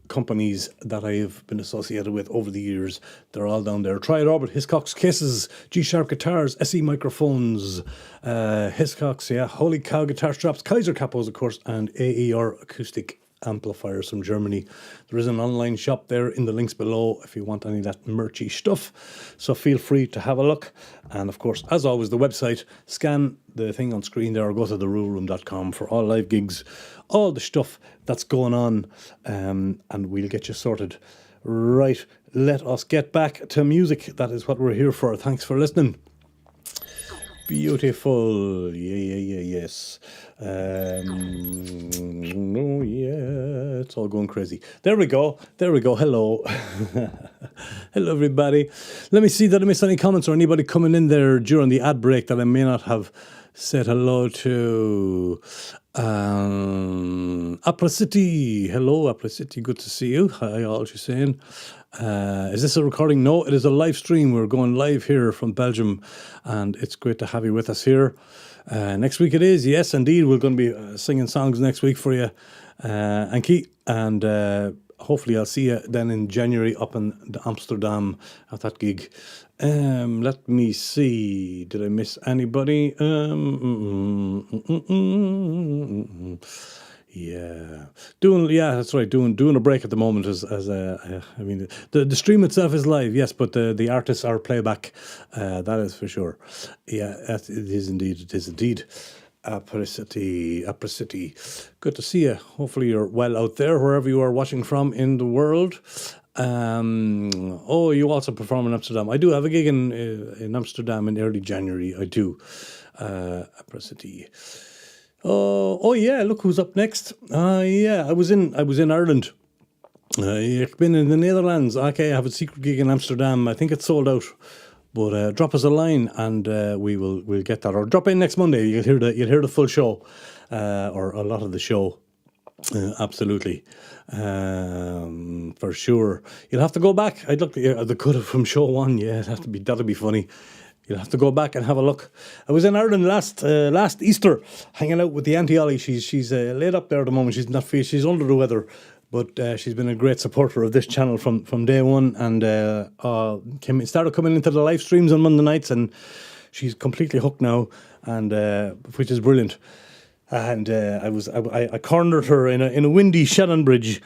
companies that I've been associated with over the years. They're all down there. Triad Orbit, Hiscox cases, G-Sharp guitars, SE microphones, Hiscox, Holy Cow guitar straps, Kaiser capos, of course, and AER acoustic amplifiers from Germany. There is an online shop there in the links below if you want any of that merchy stuff, so feel free to have a look. And of course, as always, the website, scan the thing on screen there or go to theruaroom.com for all live gigs, all the stuff that's going on, and we'll get you sorted. Right, let us get back to music. That is what we're here for. Thanks for listening. Beautiful. Yes. No, yeah, it's all going crazy. There we go. Hello. Hello, everybody. Let me see that I missed any comments or anybody coming in there during the ad break that I may not have said hello to. Apricity. Hello, Apricity. Good to see you. Hi, all you saying. Is this a recording? No, it is a live stream. We're going live here from Belgium, and it's great to have you with us here. Next week it is, yes, indeed. We're going to be singing songs next week for you, Anki, and hopefully I'll see you then in January up in Amsterdam at that gig. Let me see. Did I miss anybody? Yeah, that's right. Doing a break at the moment I mean, the stream itself is live, yes, but the artists are playback. That is for sure. Yeah, it is indeed. It is indeed. Apricity. Good to see you. Hopefully you're well out there wherever you are watching from in the world. You also perform in Amsterdam. I do have a gig in Amsterdam in early January. I do. Apricity. Oh yeah, look who's up next. I was in Ireland. I've been in the Netherlands. Okay, I have a secret gig in Amsterdam. I think it's sold out. But drop us a line and we'll get that. Or drop in next Monday. You'll hear the full show, or a lot of the show. Absolutely, for sure. You'll have to go back. I'd look the cut from show 1. Yeah, that'll be funny. You'll have to go back and have a look. I was in Ireland last Easter, hanging out with the Auntie Ollie. She's laid up there at the moment. She's under the weather, but she's been a great supporter of this channel from day one, and started coming into the live streams on Monday nights, and she's completely hooked now, and which is brilliant. And I cornered her in a windy Shannonbridge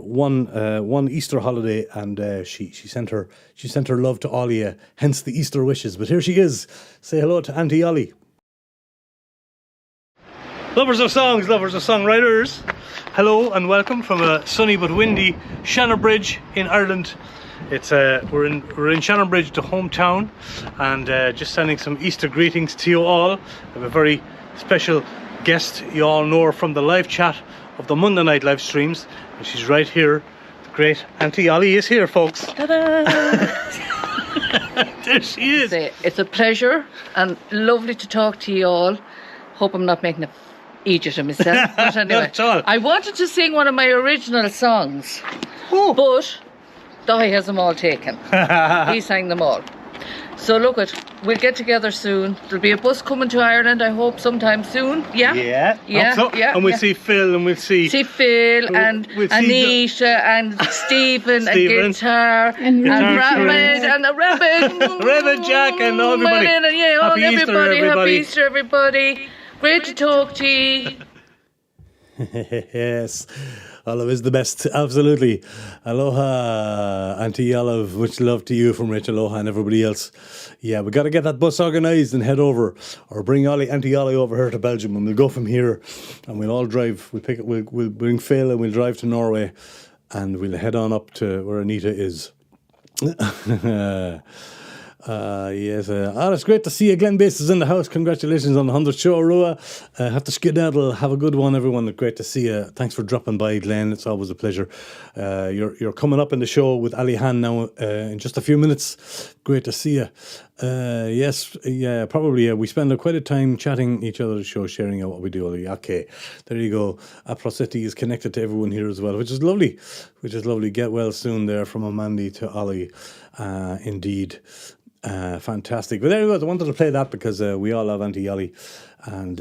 one Easter holiday, and she sent her love to Ollie, hence the Easter wishes. But here she is. Say hello to Auntie Ollie. Lovers of songs, lovers of songwriters, hello and welcome from a sunny but windy Shannonbridge in Ireland. It's we're in Shannonbridge, the hometown, and just sending some Easter greetings to you all. I have a very special guest. You all know her from the live chat of the Monday night live streams, and she's right here. The great Auntie Ollie is here, folks. Ta-da! There she is. It's a pleasure and lovely to talk to you all. Hope I'm not making an idiot of myself. But anyway, not at all. I wanted to sing one of my original songs, but Dahi has them all taken. He sang them all. So look we'll get together soon. There'll be a bus coming to Ireland, I hope, sometime soon. Yeah? Yeah. So. And we'll see Phil, and we'll see Phil and Anita and Stephen and guitar and Rabbit and the Rabbit. Rabbit Jack and everybody. Happy Easter, everybody. Great to talk to you. Yes. Olive is the best, absolutely. Aloha, Auntie Olive, much love to you from Rachel Aloha and everybody else. Yeah, we got to get that bus organised and head over, or bring Auntie Ollie over here to Belgium, and we'll go from here, and we'll all drive. We'll bring Phil and we'll drive to Norway, and we'll head on up to where Anita is. Yes, it's great to see you. Glenn Bass is in the house. Congratulations on the 100th show, Rua. Have to skedaddle. Have a good one, everyone. Great to see you. Thanks for dropping by, Glenn. It's always a pleasure. You're coming up in the show with Ali Han now in just a few minutes. Great to see you. Yes, yeah, probably. We spend quite a time chatting each other's show, sharing out what we do. Okay, there you go. Apricity is connected to everyone here as well, which is lovely. Get well soon there from Amandi to Ollie. Indeed. Fantastic. But there you go. I wanted to play that because we all love Auntie Ollie, and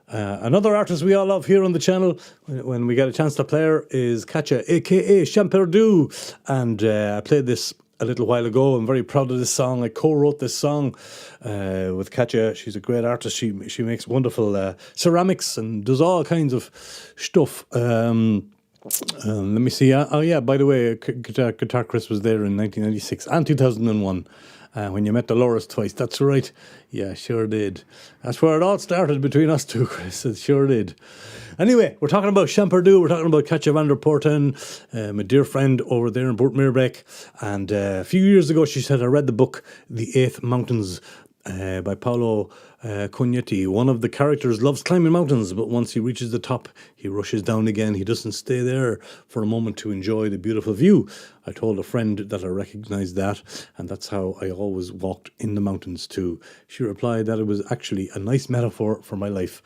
another artist we all love here on the channel when we get a chance to play her is Katja, aka Champerdu, and I played this a little while ago. I'm very proud of this song. I co-wrote this song with Katja. She's a great artist. She makes wonderful ceramics and does all kinds of stuff. Let me see. By the way, Guitar Chris was there in 1996 and 2001. When you met Dolores twice, that's right. Yeah, sure did. That's where it all started between us two, Chris. It sure did. Anyway, we're talking about Champerdu. We're talking about Katja van der Poorten, my dear friend over there in Bort Mirbeek. And a few years ago, she said, I read the book, The Eighth Mountains, by Paolo Cognetti. One of the characters loves climbing mountains, but once he reaches the top, he rushes down again. He doesn't stay there for a moment to enjoy the beautiful view. I told a friend that I recognised that, and that's how I always walked in the mountains too. She replied that it was actually a nice metaphor for my life.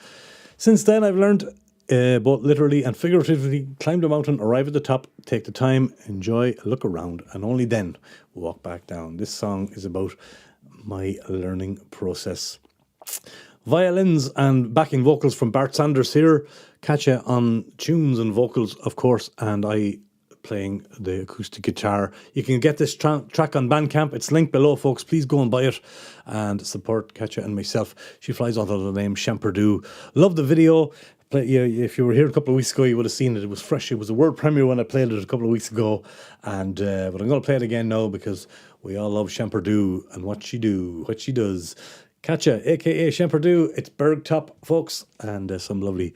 Since then, I've learned both literally and figuratively, climb the mountain, arrive at the top, take the time, enjoy, look around, and only then walk back down. This song is about my learning process. Violins and backing vocals from Bart Sanders here. Katja on tunes and vocals, of course, and I playing the acoustic guitar. You can get this track on Bandcamp. It's linked below, folks. Please go and buy it and support Katja and myself. She flies under the name Champerdu. Love the video. If you were here a couple of weeks ago, you would have seen it. It was fresh. It was a world premiere when I played it a couple of weeks ago, and but I'm going to play it again now because we all love Shemperdu and what she does. Katja, aka Shemperdu. It's Bergtop, folks, and some lovely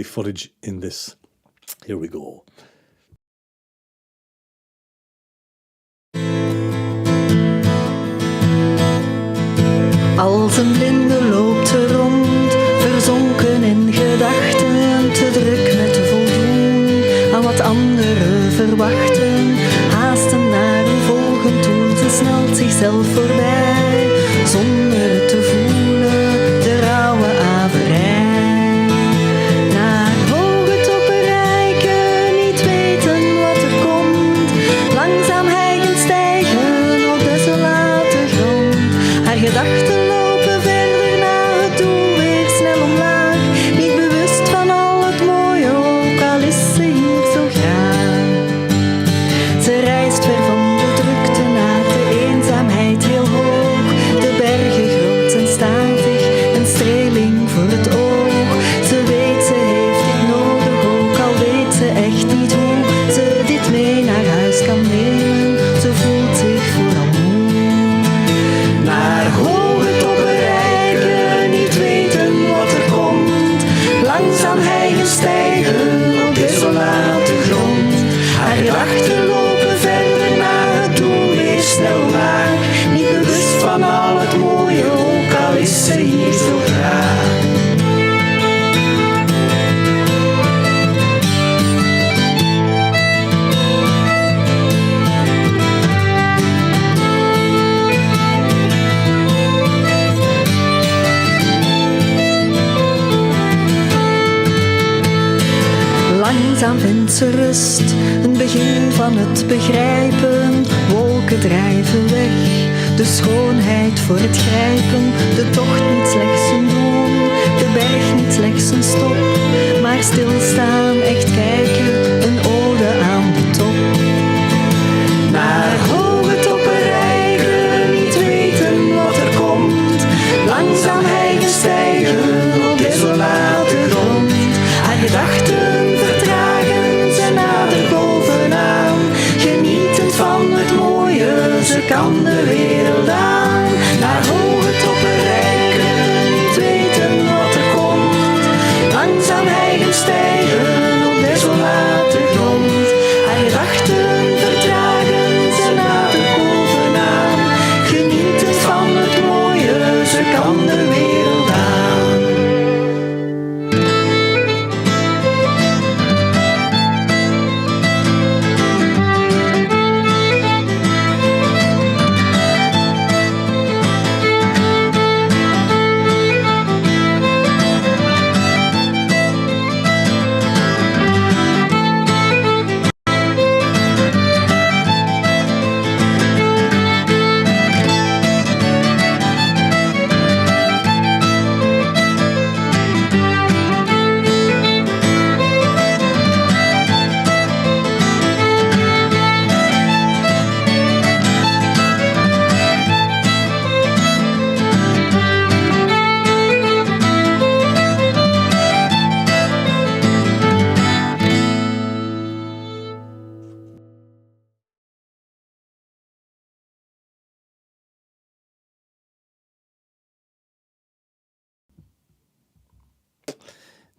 footage in this. Here we go. Als een blinde loopt er rond, verzonken in gedachten, te druk met te voldoen aan wat anderen verwachten. Haasten naar een volgend doel, ze snelt zichzelf voorbij, zonder het te voelen, de rauwe averij. Naar hoge toppen reiken, niet weten wat er komt, langzaam hijgend stijgen op desolate grond. Haar gedachten Langzaam vindt ze rust, een begin van het begrijpen. Wolken drijven weg, de schoonheid voor het grijpen. De tocht niet slechts een doel, de berg niet slechts een stop. Maar stilstaan, echt kijken, een ode aan de top. Naar hoge toppen rijden, niet weten wat er komt. Langzaam hijgen stijgen op desolate grond. Haar gedachten ze kan de wereld aan, naar hoge toppen reiken, niet weten wat er komt. Langzaam hijgen stijgen op desolate grond. Haar gedachten vertragen, ze nadert bovenaan. Genieten van het mooie, ze kan de wereld aan.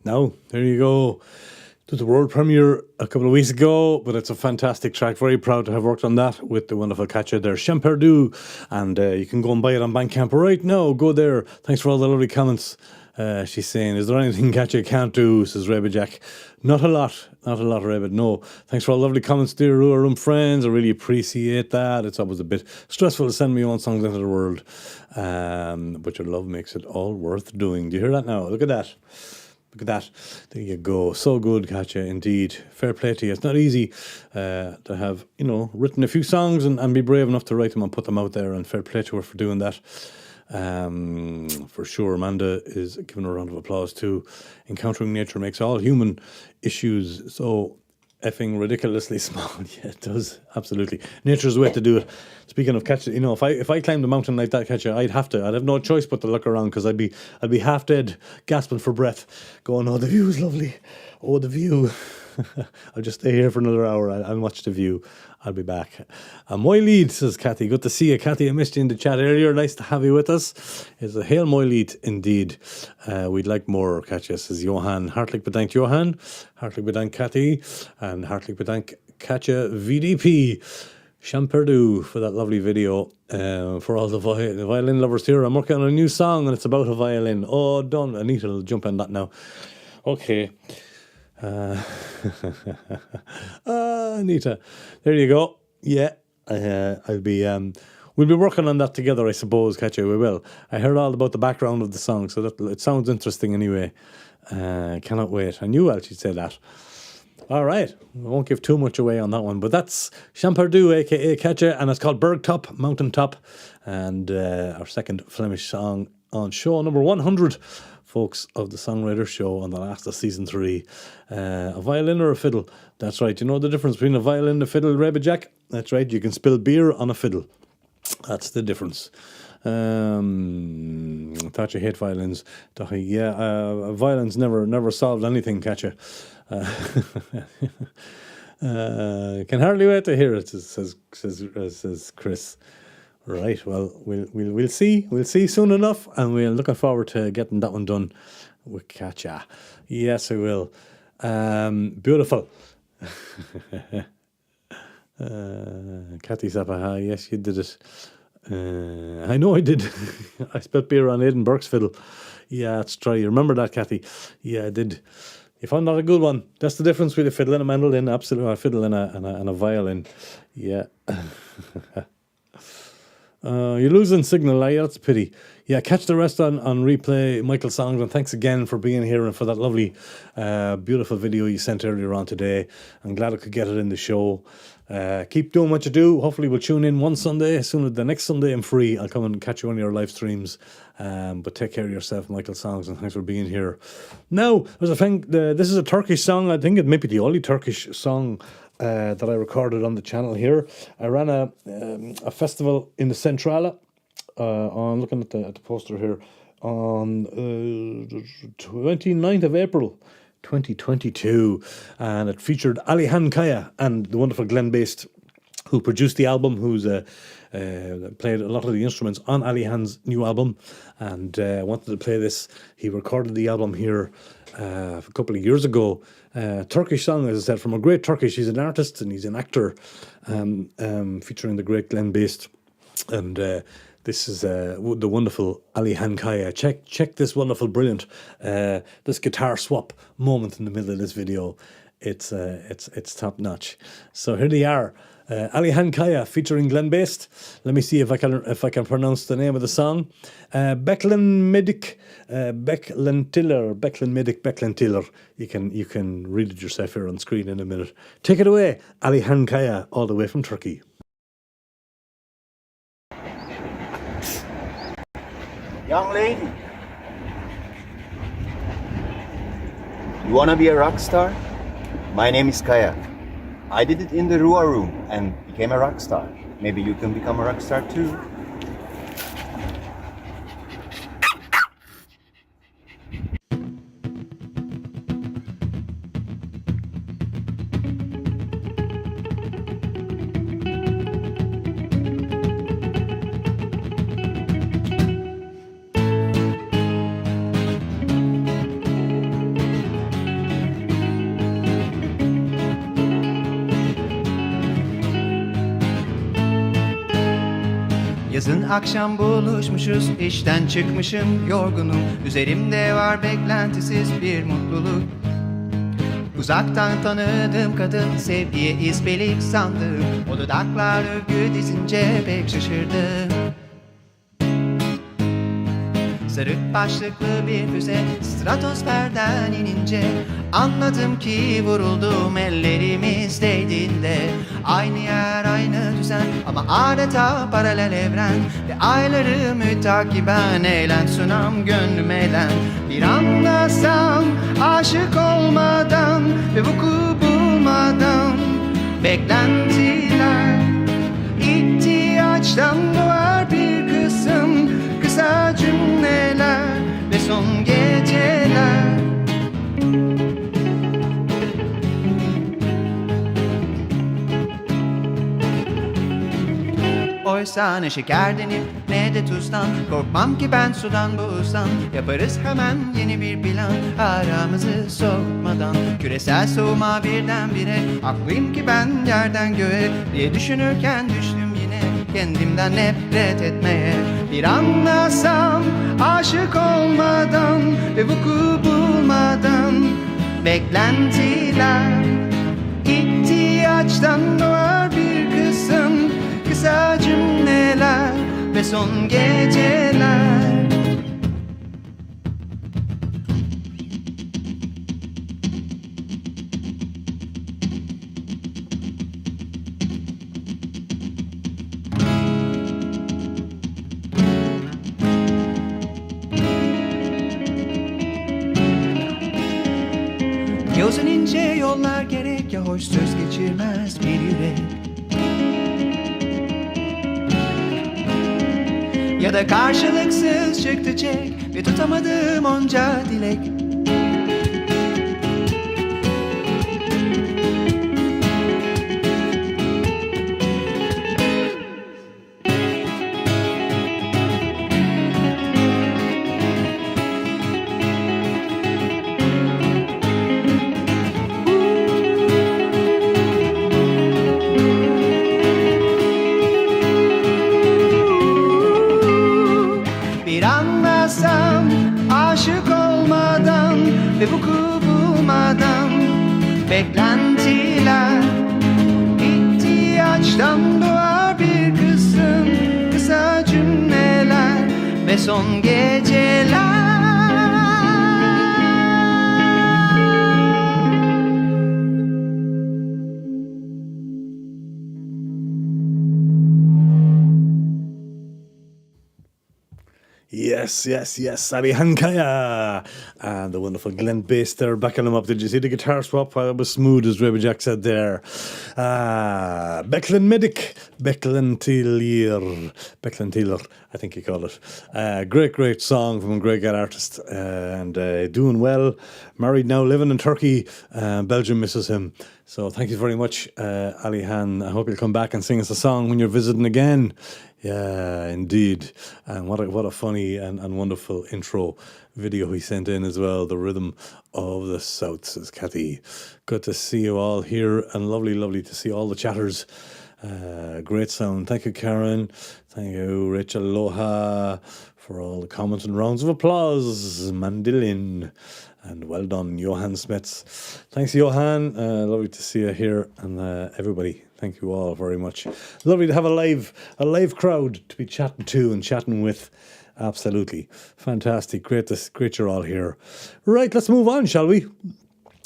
Now, there you go. It was a world premiere a couple of weeks ago, but it's a fantastic track. Very proud to have worked on that with the wonderful Katja there, Shemperdu. And you can go and buy it on Bandcamp right now. Go there. Thanks for all the lovely comments. She's saying, is there anything Katja can't do, says Reba Jack. Not a lot, Reba, no. Thanks for all the lovely comments, dear Rua Room friends. I really appreciate that. It's always a bit stressful to send me own songs into the world. But your love makes it all worth doing. Do you hear that now? Look at that. Look at that. There you go. So good, Katja, indeed. Fair play to you. It's not easy to have, written a few songs and be brave enough to write them and put them out there, and fair play to her for doing that. For sure, Amanda is giving her a round of applause too. Encountering nature makes all human issues so effing ridiculously small. Yeah, it does, absolutely. Nature's way to do it. Speaking of catching, you know, if I climbed a mountain like that, catcher, I'd have no choice but to look around, because I'd be half dead, gasping for breath, going, "Oh, the view is lovely. Oh, the view." I'll just stay here for another hour. I'll watch the view. I'll be back. My lead, says Kathy. Good to see you, Kathy. I missed you in the chat earlier. Nice to have you with us. It's a hail my lead indeed. We'd like more, Katja, says Johan. Hartelijk bedankt, Johan. Hartelijk bedankt, Kathy. And hartelijk bedankt, Katja VDP. Champerdu for that lovely video. For all the violin lovers here, I'm working on a new song and it's about a violin. Oh, done. Anita will jump on that now. Okay. Anita, there you go. Yeah, we'll be working on that together, I suppose, Katja, we will. I heard all about the background of the song, so that it sounds interesting anyway. Cannot wait. I knew she'd say that. All right, I won't give too much away on that one, but that's Champerdu, aka Katja, and it's called Bergtop, Mountaintop, and our second Flemish song on show number 100. Folks, of the Songwriter show on the last of season 3. A violin or a fiddle? That's right. You know the difference between a violin and a fiddle, Rebbe Jack? That's right. You can spill beer on a fiddle. That's the difference. I thought you hate violins. Yeah, violins never solved anything, Katja. Can hardly wait to hear it, says Chris. Right, well, we'll see. We'll see soon enough, and we're looking forward to getting that one done with Katja. Yes, I will. Beautiful. Kathy Zapaha, yes, you did it. I know I did. I spilled beer on Aidan Burke's fiddle. Yeah, it's try. You remember that, Kathy? Yeah, I did. You found that a good one. That's the difference between a fiddle and a mandolin. Absolutely, a fiddle and a violin. Yeah. You're losing signal, that's a pity. Yeah, catch the rest on replay, Michael Songs, and thanks again for being here and for that lovely, beautiful video you sent earlier on today. I'm glad I could get it in the show. Keep doing what you do. Hopefully we'll tune in one Sunday. As soon as the next Sunday I'm free, I'll come and catch you on your live streams. But take care of yourself, Michael Songs, and thanks for being here. Now, there's a thing, this is a Turkish song. I think it may be the only Turkish song that I recorded on the channel here. I ran a festival in the Centrala. I'm looking at the poster here on 29th of April 2022, and it featured Alihan Kaya and the wonderful Glenn Baste, who produced the album, who's played a lot of the instruments on Alihan's new album, and wanted to play this. He recorded the album here a couple of years ago. Turkish song, as I said, from a great Turkish. He's an artist and he's an actor, featuring the great Glenn Baste. And this is the wonderful Alihan Kaya. Check this wonderful, brilliant, this guitar swap moment in the middle of this video. It's top notch. So here they are. Alihan Kaya featuring Glenn Baste. Let me see if I can pronounce the name of the song. Beklen Medik Beklen Tiller. You can read it yourself here on screen in a minute. Take it away, Alihan Kaya, all the way from Turkey. Young lady, you wanna be a rock star? My name is Kaya. I did it in the Rua Room and became a rock star. Maybe you can become a rock star too. Yazın akşam buluşmuşuz, işten çıkmışım yorgunum. Üzerimde var beklentisiz bir mutluluk. Uzaktan tanıdığım kadın sevgiye izbelik sandım. O dudaklar övgü dizince pek şaşırdım. Sarık başlıklı bir füze stratosferden inince anladım ki vuruldum ellerimiz değdiğinde. Aynı yer aynı düzen ama adeta paralel evren. Ve ayları mütakiben eğlen sunam gönlüm eğlen. Bir anlasam aşık olmadan ve vuku bulmadan beklentiler. İhtiyaçtan doğar bir kısım kısa cümleler ve son geceler. Oysa ne şekerden ne de tuzdan, korkmam ki ben sudan boğulsam. Yaparız hemen yeni bir plan, aramızı soğutmadan. Küresel soğuma birdenbire, haklıyım ki ben yerden göğe diye düşünürken düştüm yine kendimden nefret etmeye. Bir anlasam aşık olmadan ve vuku bulmadan, beklentiler ihtiyaçtan doğar bir kısım kısa cümleler ve son geceler. Yozun ince yollar gerek, ya hoş söz geçirmez bir yürek, ya da karşılıksız çıktı çek ve tutamadım onca dilek. Aşık olmadan ve vuku bulmadan, beklentiler ihtiyaçtan doğar bir kısım kısa cümleler ve son geceler. Yes, Ali Hankaya and the wonderful Glenn Bass there backing him up. Did you see the guitar swap? Well, it was smooth, as Rebbe Jack said there. Becklin Medic, Becklin Tiller, I think he called it. Great song from a great artist, and doing well. Married now, living in Turkey. Belgium misses him. So thank you very much, Ali Han. I hope you'll come back and sing us a song when you're visiting again. Yeah, indeed. And what a funny and wonderful intro video he sent in as well. The Rhythm of the South, says Kathy. Good to see you all here, and lovely to see all the chatters. Great sound. Thank you, Karen. Thank you, Rachel Loha, for all the comments and rounds of applause. Mandilin. And well done, Johan Smets. Thanks, Johan. Lovely to see you here, and everybody. Thank you all very much. Lovely to have a live crowd to be chatting to and chatting with. Absolutely fantastic. Great you're all here. Right, let's move on, shall we?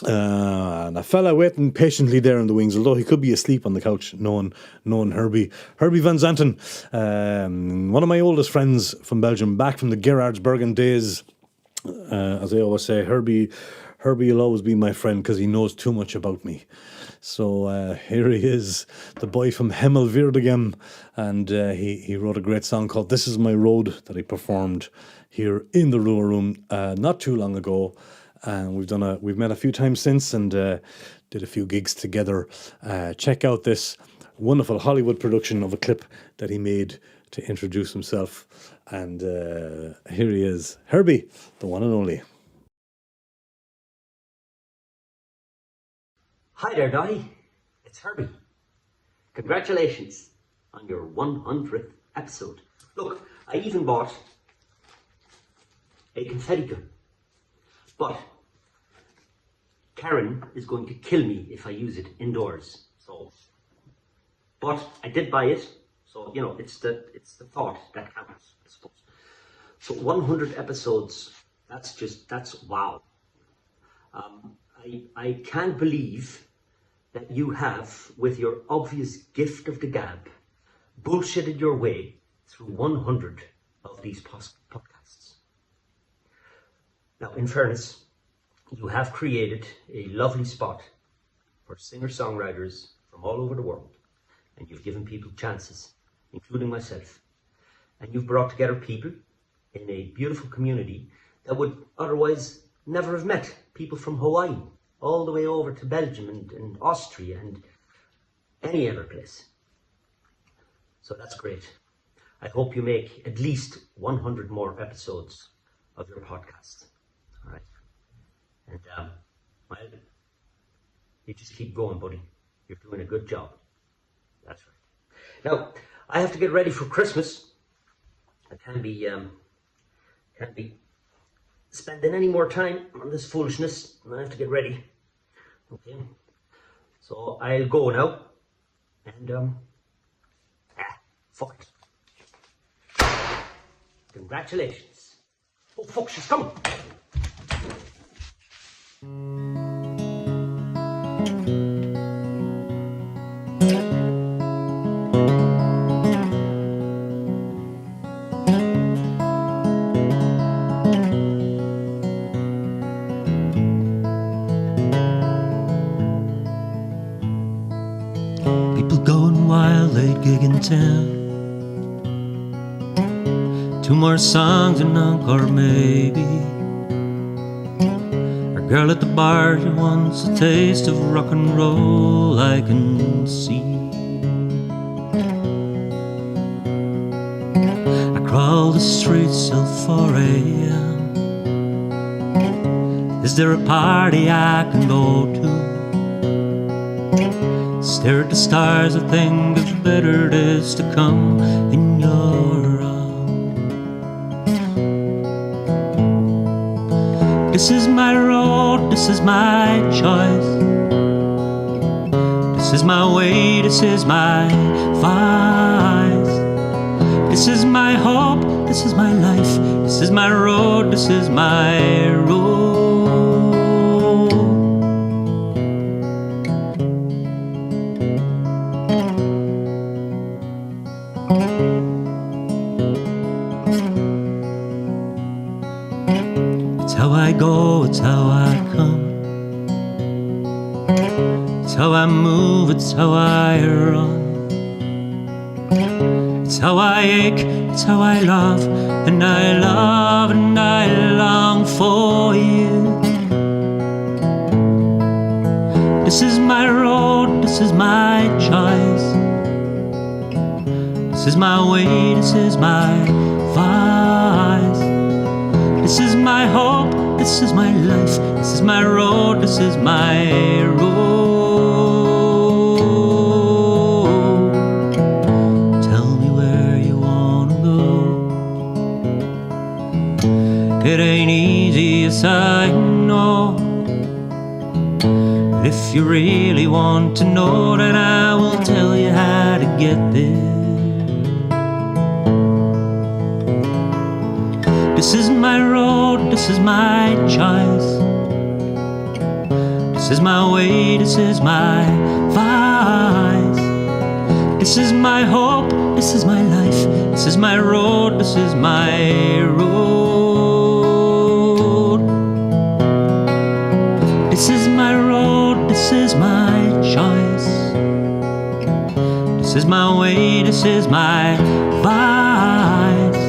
And a fella waiting patiently there in the wings, although he could be asleep on the couch, knowing Herbie Van Zanten, one of my oldest friends from Belgium, back from the Gerardsbergen days. As I always say, Herbie will always be my friend because he knows too much about me. So here he is, the boy from Hemmelweerdegem, and he wrote a great song called "This Is My Road" that he performed here in the Rua Room not too long ago. And we've met a few times since, and did a few gigs together. Check out this wonderful Hollywood production of a clip that he made to introduce himself. And here he is, Herbie, the one and only. Hi there, Dottie. It's Herbie. Congratulations on your 100th episode. Look, I even bought a confetti gun. But Karen is going to kill me if I use it indoors. But I did buy it, so you know it's the thought that counts, I suppose. So 100 episodes. That's wow. I can't believe that you have, with your obvious gift of the gab, bullshitted your way through 100 of these podcasts. Now, in fairness, you have created a lovely spot for singer-songwriters from all over the world, and you've given people chances, including myself. And you've brought together people in a beautiful community that would otherwise never have met. People from Hawaii, all the way over to Belgium and Austria and any other place. So that's great. I hope you make at least 100 more episodes of your podcast. All right. And well, you just keep going, buddy. You're doing a good job. That's right. Now, I have to get ready for Christmas. I can't be spending any more time on this foolishness. I have to get ready. Okay. So I'll go now. And fuck it. Congratulations. Oh fuck, she's coming. People going wild, late gig in town. 2 more songs and encore maybe. Our girl at the bar, she wants a taste of rock and roll, I can see. I crawl the streets till 4 a.m. Is there a party I can go to? Stare at the stars, I think of better days to come in your arms. This is my road, this is my choice. This is my way, this is my vice. This is my hope, this is my life. This is my road, this is my road. It's how I go, it's how I come. It's how I move, it's how I run. It's how I ache, it's how I love, and I love and I long for you. This is my road, this is my choice. This is my way, this is my vice. This is my hope, this is my life. This is my road, this is my road. Tell me where you wanna go. It ain't easy, yes I know. But if you really want to know, then I will tell you how to get there. This is my road, this is my choice. This is my way, this is my vice. This is my hope, this is my life. This is my road, this is my road. This is my road, this is my choice. This is my way, this is my vice.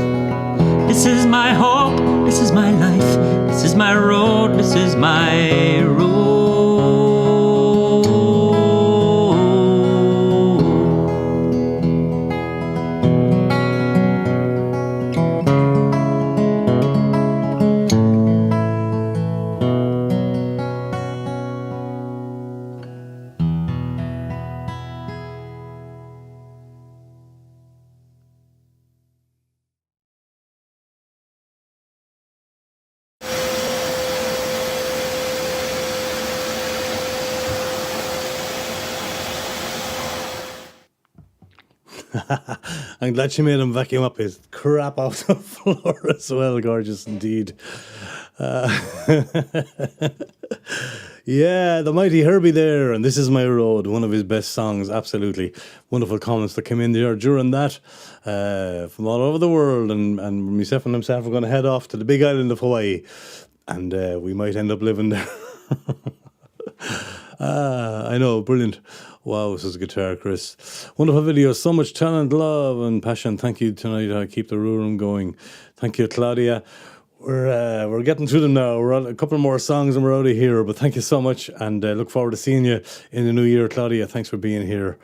This is my hope, this is my life. This is my road, this is my road. I'm glad she made him vacuum up his crap off the floor as well. Gorgeous indeed. Yeah, the mighty Herbie there, and This Is My Road, one of his best songs, absolutely. Wonderful comments that came in there during that from all over the world, and myself and himself are going to head off to the big island of Hawaii, and we might end up living there. I know, brilliant. Wow, says guitar, Chris. Wonderful video, so much talent, love, and passion. Thank you tonight. Keep the Rua Room going. Thank you, Claudia. We're getting through them now. We're on a couple more songs and we're out of here. But thank you so much, and look forward to seeing you in the new year, Claudia. Thanks for being here.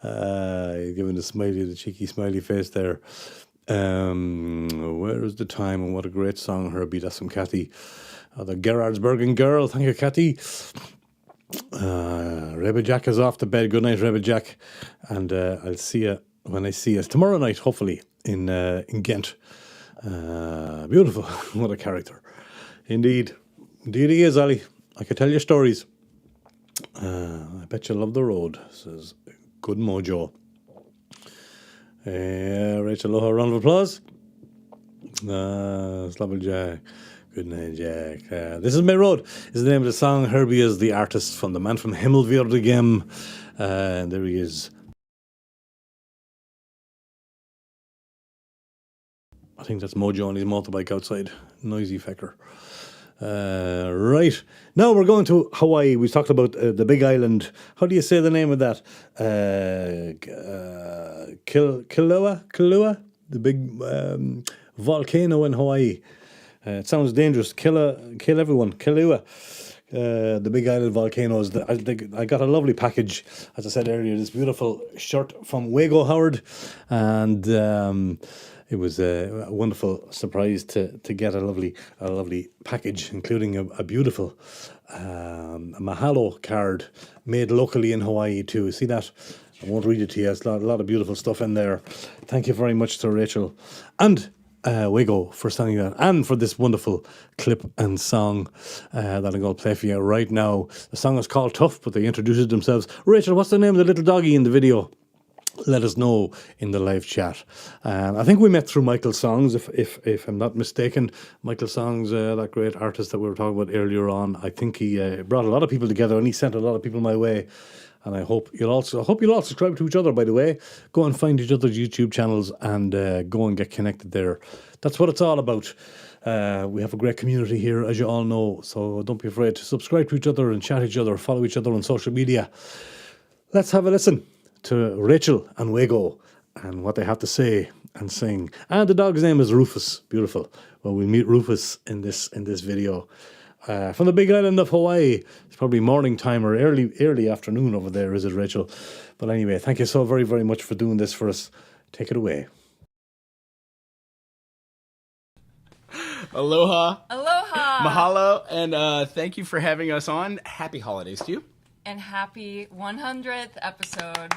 Giving the cheeky smiley face there. Where is the time? And what a great song, Herbie. That's from Kathy. The Gerardsbergen girl. Thank you, Kathy. Rebbe Jack is off to bed. Good night, Rebbe Jack. And I'll see you when I see you tomorrow night, hopefully, in Ghent. Beautiful. What a character. Indeed. Indeed he is, Ali. I could tell you stories. I bet you love the road, says Good Mojo. Rachel Loha, round of applause. Slobble Jack. Good night, Jack. This is My Road is the name of the song. Herbie is the artist from the man from Himmelwirdegem. And there he is. I think that's Mojo on his motorbike outside. Noisy fecker. Right. Now we're going to Hawaii. We talked about the big island. How do you say the name of that? Kilauea? The big volcano in Hawaii. It sounds dangerous. Kill everyone. Kilauea. The big island volcanoes. I got a lovely package, as I said earlier. This beautiful shirt from Wago Howard. And it was a wonderful surprise to get a lovely package, including a beautiful mahalo card made locally in Hawaii too. See that? I won't read it to you. There's a lot of beautiful stuff in there. Thank you very much to Rachel and Wago for sending that, and for this wonderful clip and song that I'm going to play for you right now. The song is called Tough, but they introduced themselves. Rachel, what's the name of the little doggy in the video? Let us know in the live chat. I think we met through Michael Songs, if I'm not mistaken. Michael Songs, that great artist that we were talking about earlier on. I think he brought a lot of people together, and he sent a lot of people my way. And I hope you'll all subscribe to each other, by the way. Go and find each other's YouTube channels and go and get connected there. That's what it's all about. We have a great community here, as you all know. So don't be afraid to subscribe to each other and chat each other, follow each other on social media. Let's have a listen to Rachel and Wago and what they have to say and sing. And the dog's name is Rufus. Beautiful. Well, we'll meet Rufus in this video. From the big island of Hawaii. It's probably morning time or early afternoon over there, is it, Rachel? But anyway, thank you so very, very much for doing this for us. Take it away. Aloha. Aloha. Mahalo, and thank you for having us on. Happy holidays to you. And happy 100th episode.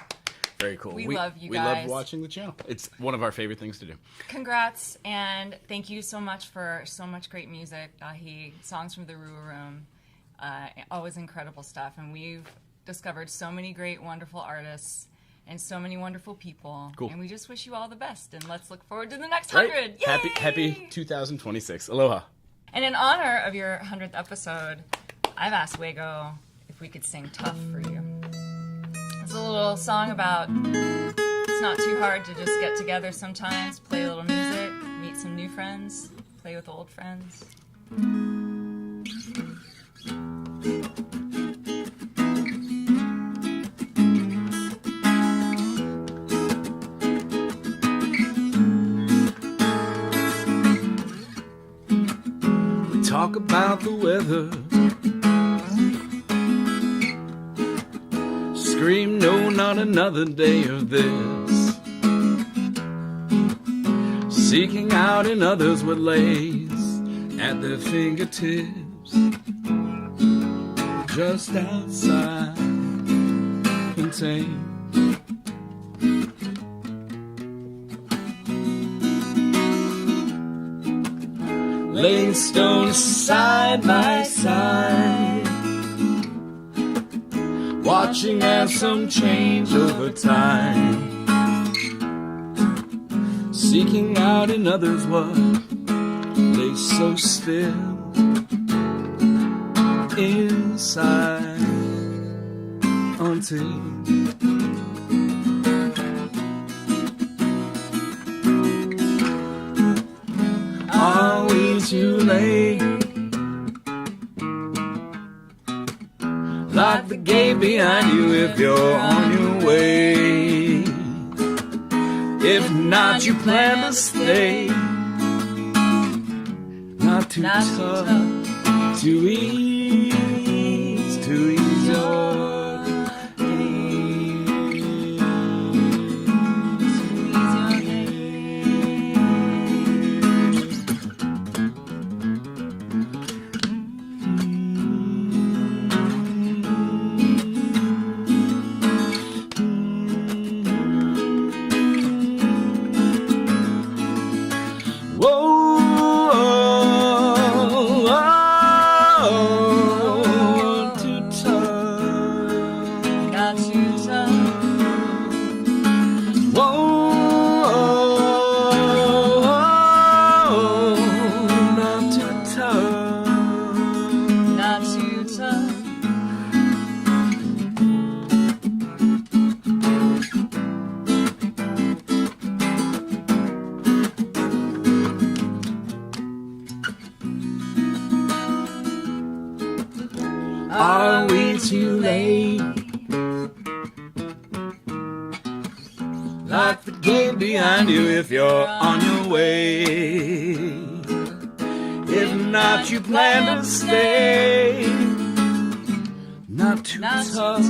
Very cool. We love you guys. We love watching the channel. It's one of our favorite things to do. Congrats, and thank you so much for so much great music. Dahi, songs from the Rua Room, always incredible stuff. And we've discovered so many great, wonderful artists and so many wonderful people. Cool. And we just wish you all the best, and let's look forward to the next 100. Yay! Happy 2026. Aloha. And in honor of your 100th episode, I've asked Wago if we could sing Tough for you. It's a little song about it's not too hard to just get together sometimes, play a little music, meet some new friends, play with old friends. We talk about the weather, scream, no, not another day of this. Seeking out in others what lays at their fingertips. Just outside contained. Laying stones side by side, watching as some change over time, seeking out in others what lay so still inside until are we too late? Lock the gate behind you if you're on your way. If not, you plan to stay. Not too tough to ease your Are we too late? Lock the gate behind you if you're on your way. If not, you plan to stay. Not too tough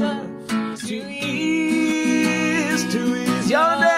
to ease your day.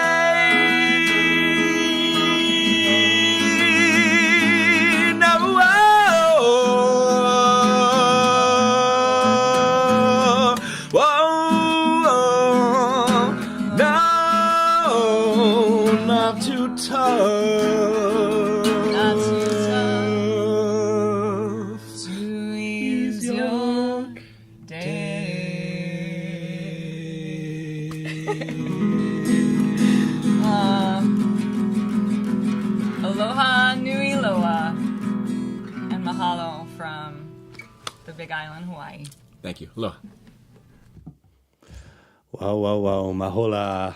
Aloha nui loa and mahalo from the Big Island, Hawaii. Thank you. Aloha. Wow. Mahola.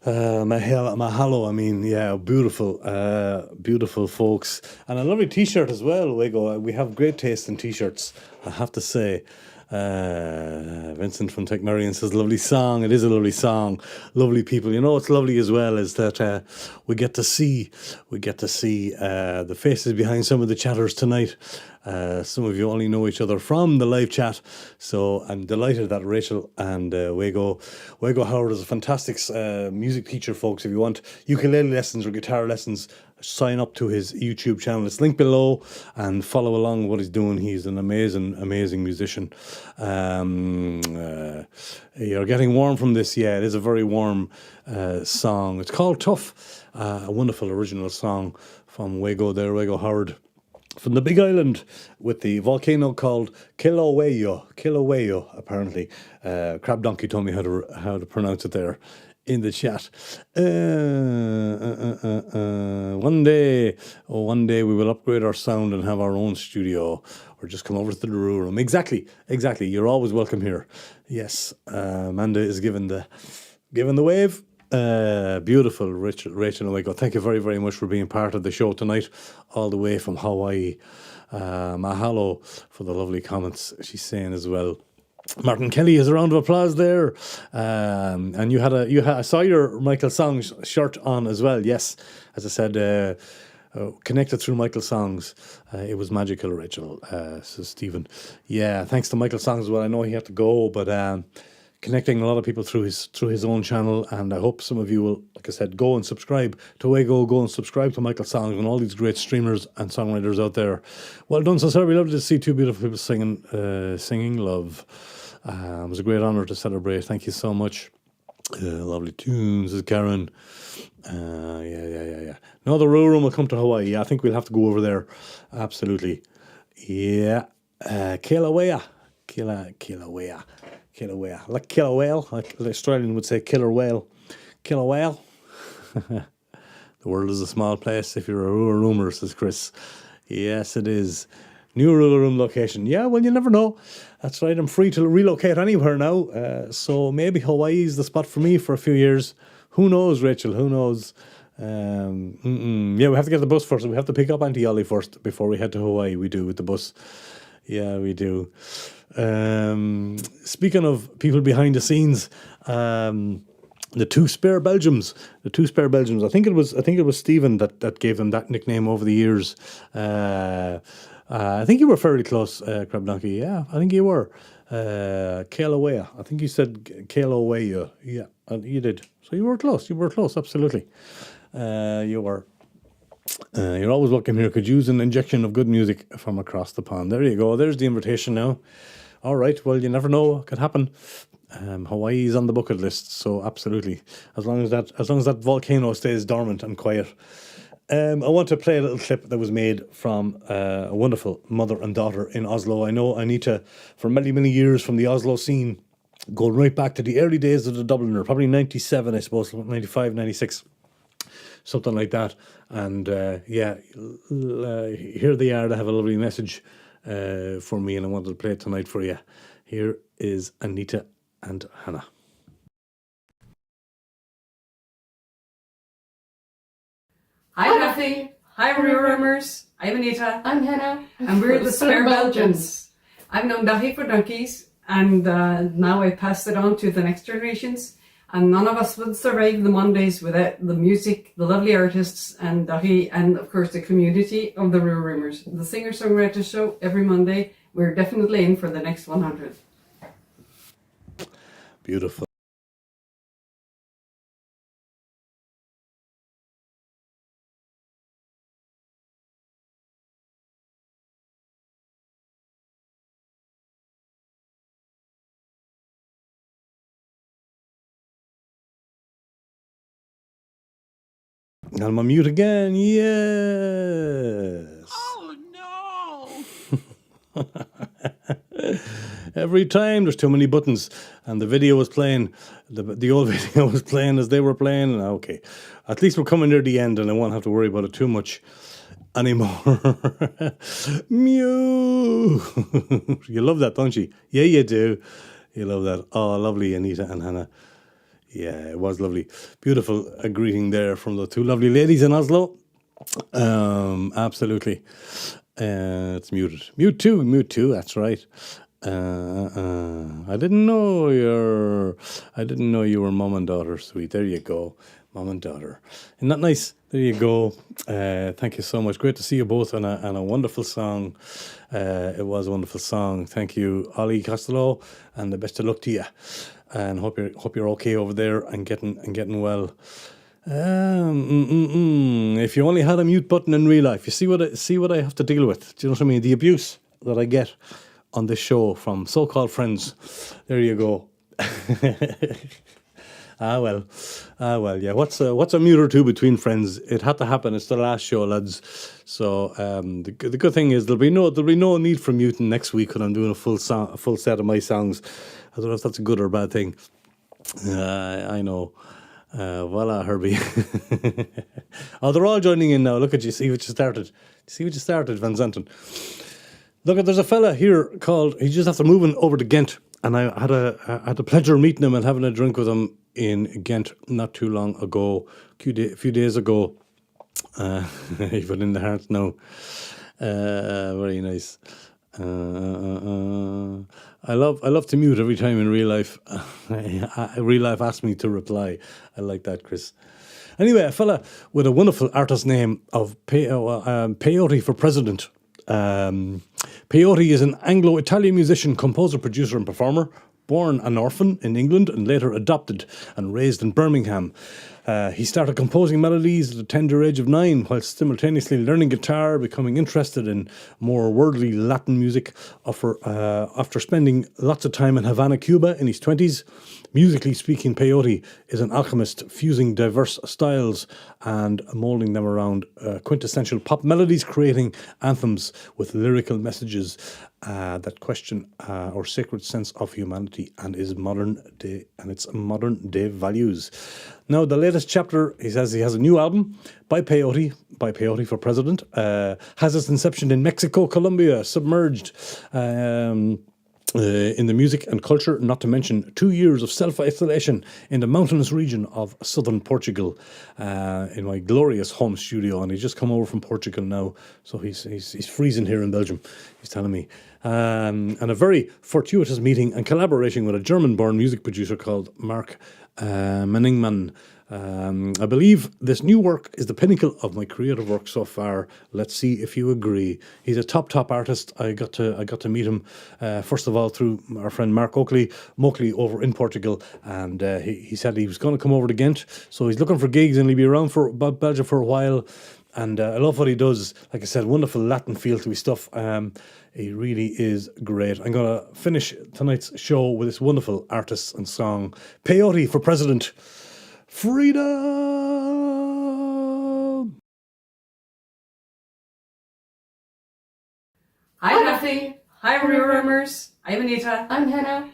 Mahalo. I mean, yeah, beautiful folks. And a lovely t-shirt as well, Wego. We have great taste in t-shirts, I have to say. Vincent from Techmarian says, lovely song. It is a lovely song. Lovely people. You know what's lovely as well is that we get to see the faces behind some of the chatters tonight. Some of you only know each other from the live chat, so I'm delighted that Rachel and Wego Howard is a fantastic music teacher, folks. If you want ukulele lessons or guitar lessons, sign up to his YouTube channel. It's linked below and follow along what he's doing. He's an amazing musician. You're getting warm from this. Yeah, it is a very warm song. It's called Tough, a wonderful original song from Wego Howard from the Big Island, with the volcano called Kilauea, apparently. Crab Donkey told me how to pronounce it there in the chat. One day we will upgrade our sound and have our own studio, or just come over to the Rua Room. Exactly. You're always welcome here. Yes, Amanda is given the wave. Beautiful, Rachel Awego. Thank you very, very much for being part of the show tonight, all the way from Hawaii. Mahalo for the lovely comments she's saying as well. Martin Kelly has a round of applause there. And I saw your Michael Songs shirt on as well. Yes, as I said, connected through Michael Songs. It was magical, Rachel, says Stephen. Yeah, thanks to Michael Songs as well. I know he had to go, but connecting a lot of people through his own channel, and I hope some of you will, like I said, go and subscribe to Wego, go and subscribe to Michael Songs and all these great streamers and songwriters out there. Well done, so sorry. We lovely to see two beautiful people singing love. It was a great honour to celebrate. Thank you so much. Lovely tunes, says Karen. Yeah. No, the Rua Room will come to Hawaii. Yeah, I think we'll have to go over there. Absolutely. Yeah. Kilauea. Like killer whale, like the Australian would say killer whale. Killer whale. The world is a small place if you're a Rua Roomer, says Chris. Yes, it is. New Rua Room location. Yeah, well, you never know. That's right, I'm free to relocate anywhere now. So maybe Hawaii is the spot for me for a few years. Who knows, Rachel? Who knows? Yeah, we have to get the bus first. We have to pick up Auntie Ollie first before we head to Hawaii. We do with the bus. Yeah, we do. Speaking of people behind the scenes, the two spare Belgiums. I think it was Stephen that gave them that nickname over the years. I think you were fairly close, Crab Donkey. Yeah, I think you were. Kalawaya. I think you said Kalawaya. Yeah, you did. So you were close. Absolutely. You were. You're always welcome here. Could use an injection of good music from across the pond. There you go. There's the invitation now. All right. Well, you never know what could happen. Hawaii is on the bucket list, so absolutely. As long as that volcano stays dormant and quiet. I want to play a little clip that was made from a wonderful mother and daughter in Oslo. I know Anita, for many, many years from the Oslo scene, going right back to the early days of the Dubliner, probably 97, I suppose, 95, 96, something like that. And here they are. They have a lovely message for me, and I wanted to play it tonight for you. Here is Anita and Hannah. Hi, Duffy. Hi, Rua Roomers. I'm Anita. I'm Hannah. And we're the Spare Belgians. I've known Duffy for donkeys, and now I passed it on to the next generations. And none of us would survive the Mondays without the music, the lovely artists, and Duffy, and of course the community of the Rua Roomers. The singer-songwriters show every Monday. We're definitely in for the next 100. Beautiful. I'm on mute again. Yes. Oh no! Every time there's too many buttons, and the video was playing. The old video was playing as they were playing. Okay, at least we're coming near the end, and I won't have to worry about it too much anymore. Mew. You love that, don't you? Yeah, you do. You love that. Oh, lovely, Anita and Hannah. Yeah, it was lovely. Beautiful greeting there from the two lovely ladies in Oslo. Absolutely. It's muted. Mute too, that's right. I didn't know you were mum and daughter, sweet. There you go. Mum and daughter. Isn't that nice? There you go. Thank you so much. Great to see you both and a wonderful song. It was a wonderful song. Thank you, Ollie Costello, and the best of luck to you. And hope you're okay over there and getting well. If you only had a mute button in real life, you see what I have to deal with. Do you know what I mean? The abuse that I get on this show from so-called friends. There you go. Well, yeah. What's a mute or two between friends? It had to happen. It's the last show, lads. So the good thing is there'll be no need for muting next week when I'm doing a full set of my songs. I don't know if that's a good or a bad thing. I know. Voila, Herbie. Oh, they're all joining in now. Look at you. See what you started. Van Zanten. Look, there's a fella here called. He just after moving over to Ghent, and I had the pleasure of meeting him and having a drink with him in Ghent not too long ago, a few days ago. He put in the heart now. Very nice. I love to mute every time in real life. Real life asks me to reply. I like that, Chris. Anyway, a fella with a wonderful artist name of Peyote for President. Peyote is an Anglo-Italian musician, composer, producer and performer. Born an orphan in England and later adopted and raised in Birmingham. He started composing melodies at the tender age of 9 while simultaneously learning guitar, becoming interested in more worldly Latin music after spending lots of time in Havana, Cuba in his 20s. Musically speaking, Peyote is an alchemist, fusing diverse styles and moulding them around quintessential pop melodies, creating anthems with lyrical messages that question our sacred sense of humanity and its modern day values. Now, the latest chapter, he says he has a new album by Peyote for President, has its inception in Mexico, Colombia, submerged. in the music and culture, not to mention 2 years of self-isolation in the mountainous region of southern Portugal, in my glorious home studio. And he's just come over from Portugal now, so he's freezing here in Belgium, he's telling me. And a very fortuitous meeting and collaborating with a German-born music producer called Mark Menningman. I believe this new work is the pinnacle of my creative work so far. Let's see if you agree. He's a top artist. I got to meet him first of all through our friend Mark Mokely over in Portugal, and he said he was going to come over to Ghent, so he's looking for gigs and he'll be around for Belgium for a while. And I love what he does. Like I said, wonderful Latin feel to his stuff. He really is great. I'm going to finish tonight's show with this wonderful artist and song, Peyote for President. Freedom! Hi, Duffy. Hi, Rua Roomers. I'm Anita. I'm Hannah.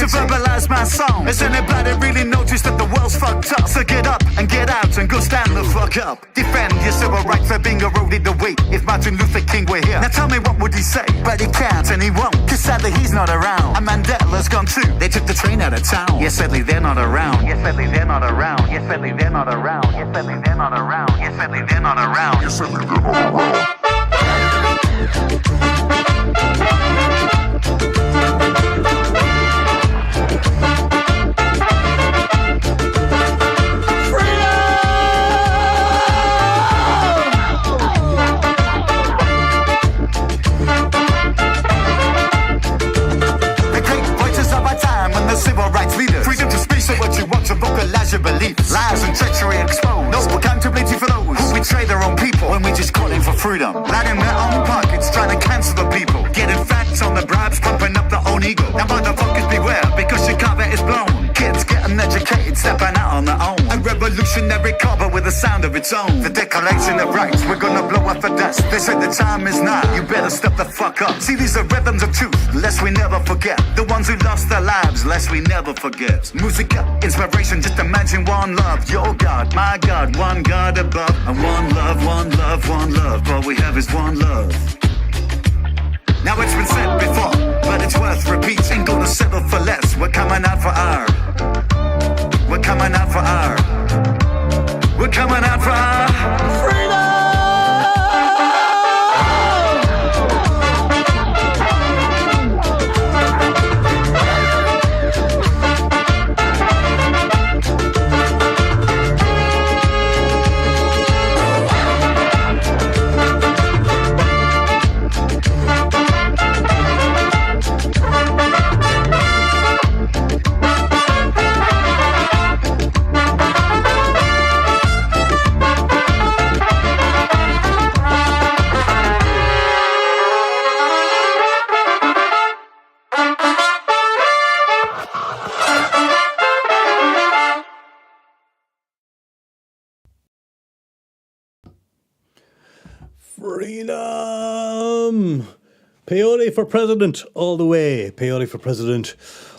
To verbalize my song. Has anybody really noticed that the world's fucked up? So get up and get out and go stand the fuck up. Defend your civil rights for being eroded away. If Martin Luther King were here, now tell me what would he say? But he can't and he won't, cause sadly he's not around. And Mandela's gone too. They took the train out of town. Yes, sadly they're not around. Yes, sadly they're not around. Yes, sadly they're not around. Yes, sadly they're not around. Yes, sadly they're not around. Yes, sadly they're not around. Civil rights leaders. Freedom to speak, say what you want, to vocalize your beliefs. Lies and treachery exposed. No accountability for those who betray their own people when we just calling for freedom. Lining their own pockets, trying to cancel the people. Getting facts on the bribes, pumping up their own ego. Now motherfuckers beware, because Chicago is blown. Kids getting educated, stepping out on their own. A revolutionary cover with a sound of its own. The Declaration of Rights, we're gonna blow up the dust. They said the time is now, you better step the fuck up. See, these are rhythms of truth, lest we never forget. The ones who lost their lives, lest we never forget. Musica, inspiration, just imagine one love. Your God, my God, one God above. And one love, one love, one love. All we have is one love. Now it's been said before, but it's worth repeating. Ain't gonna settle for less, we're coming out for our. We're coming out for our. We're coming out for our freedom! Freedom! Peyote for President, all the way. Peyote for President.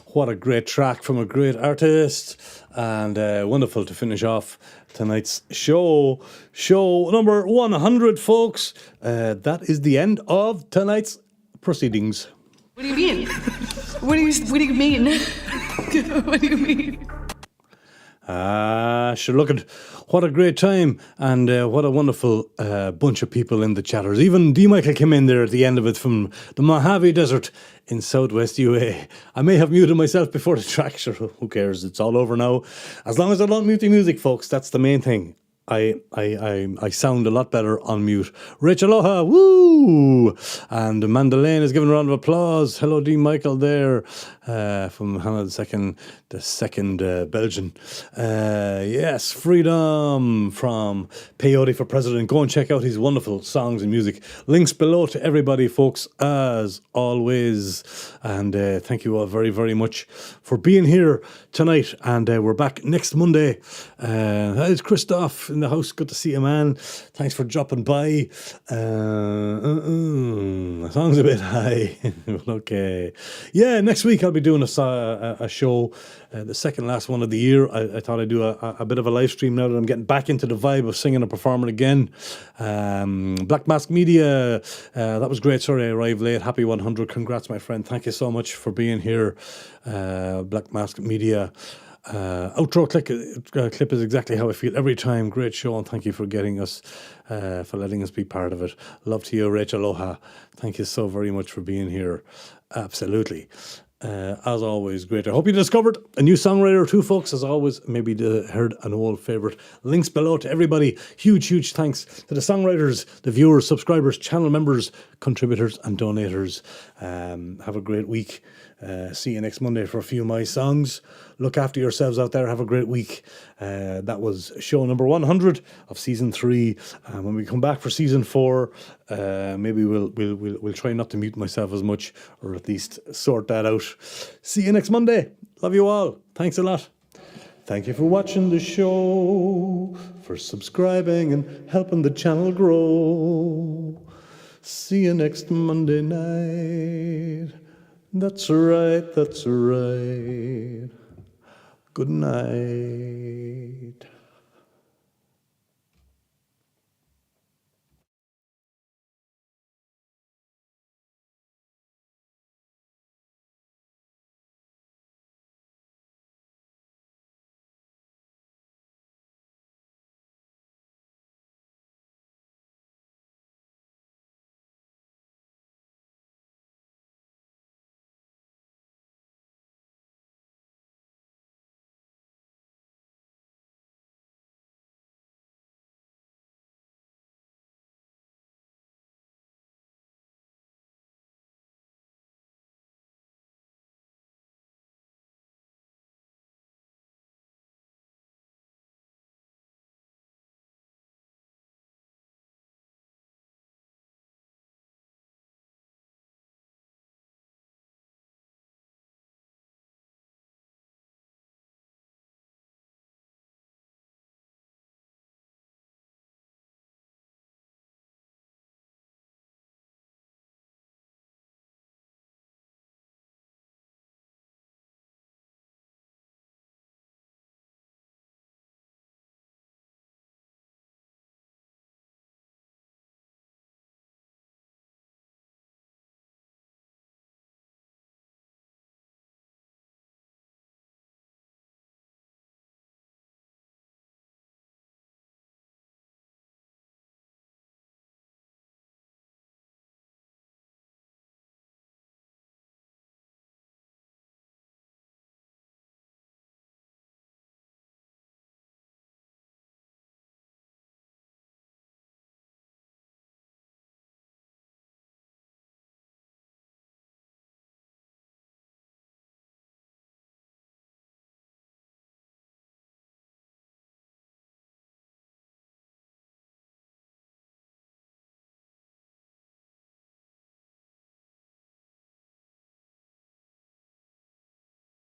What a great track from a great artist. And wonderful to finish off tonight's show. Show number 100, folks. That is the end of tonight's proceedings. What do you mean? What do you mean? What do you mean? Sure, look at what a great time and what a wonderful bunch of people in the chatters. Even D. Michael came in there at the end of it from the Mojave Desert in southwest UA. I may have muted myself before the track, sure, who cares? It's all over now. As long as I don't mute the music, folks, that's the main thing. I sound a lot better on mute. Rachel Aloha, woo! And Amanda Lane is giving a round of applause. Hello, D. Michael there from Hannah the second Belgian. Yes, Freedom from Peyote for President. Go and check out his wonderful songs and music. Links below to everybody, folks, as always. And thank you all very, very much for being here tonight. And we're back next Monday. It's Christoph in the house. Good to see you, man. Thanks for dropping by. The song's a bit high. Okay. Yeah, next week I'll be doing a show, the second last one of the year. I thought I'd do a bit of a live stream now that I'm getting back into the vibe of singing and performing again. Black Mask Media, that was great. Sorry I arrived late. Happy 100. Congrats, my friend. Thank you so much for being here. Black Mask Media. Outro clip is exactly how I feel every time. Great show, and thank you for getting us, for letting us be part of it. Love to you, Rachel Aloha. Thank you so very much for being here. Absolutely. As always, great. I hope you discovered a new songwriter too, folks. As always, maybe heard an old favourite. Links below to everybody. Huge thanks to the songwriters, the viewers, subscribers, channel members, contributors and donators. Have a great week. See you next Monday for a few of my songs. Look after yourselves out there. Have a great week. That was show number 100 of season 3. When we come back for season 4, maybe we'll try not to mute myself as much, or at least sort that out. See you next Monday. Love you all. Thanks a lot. Thank you for watching the show, for subscribing and helping the channel grow. See you next Monday night. That's right. Good night.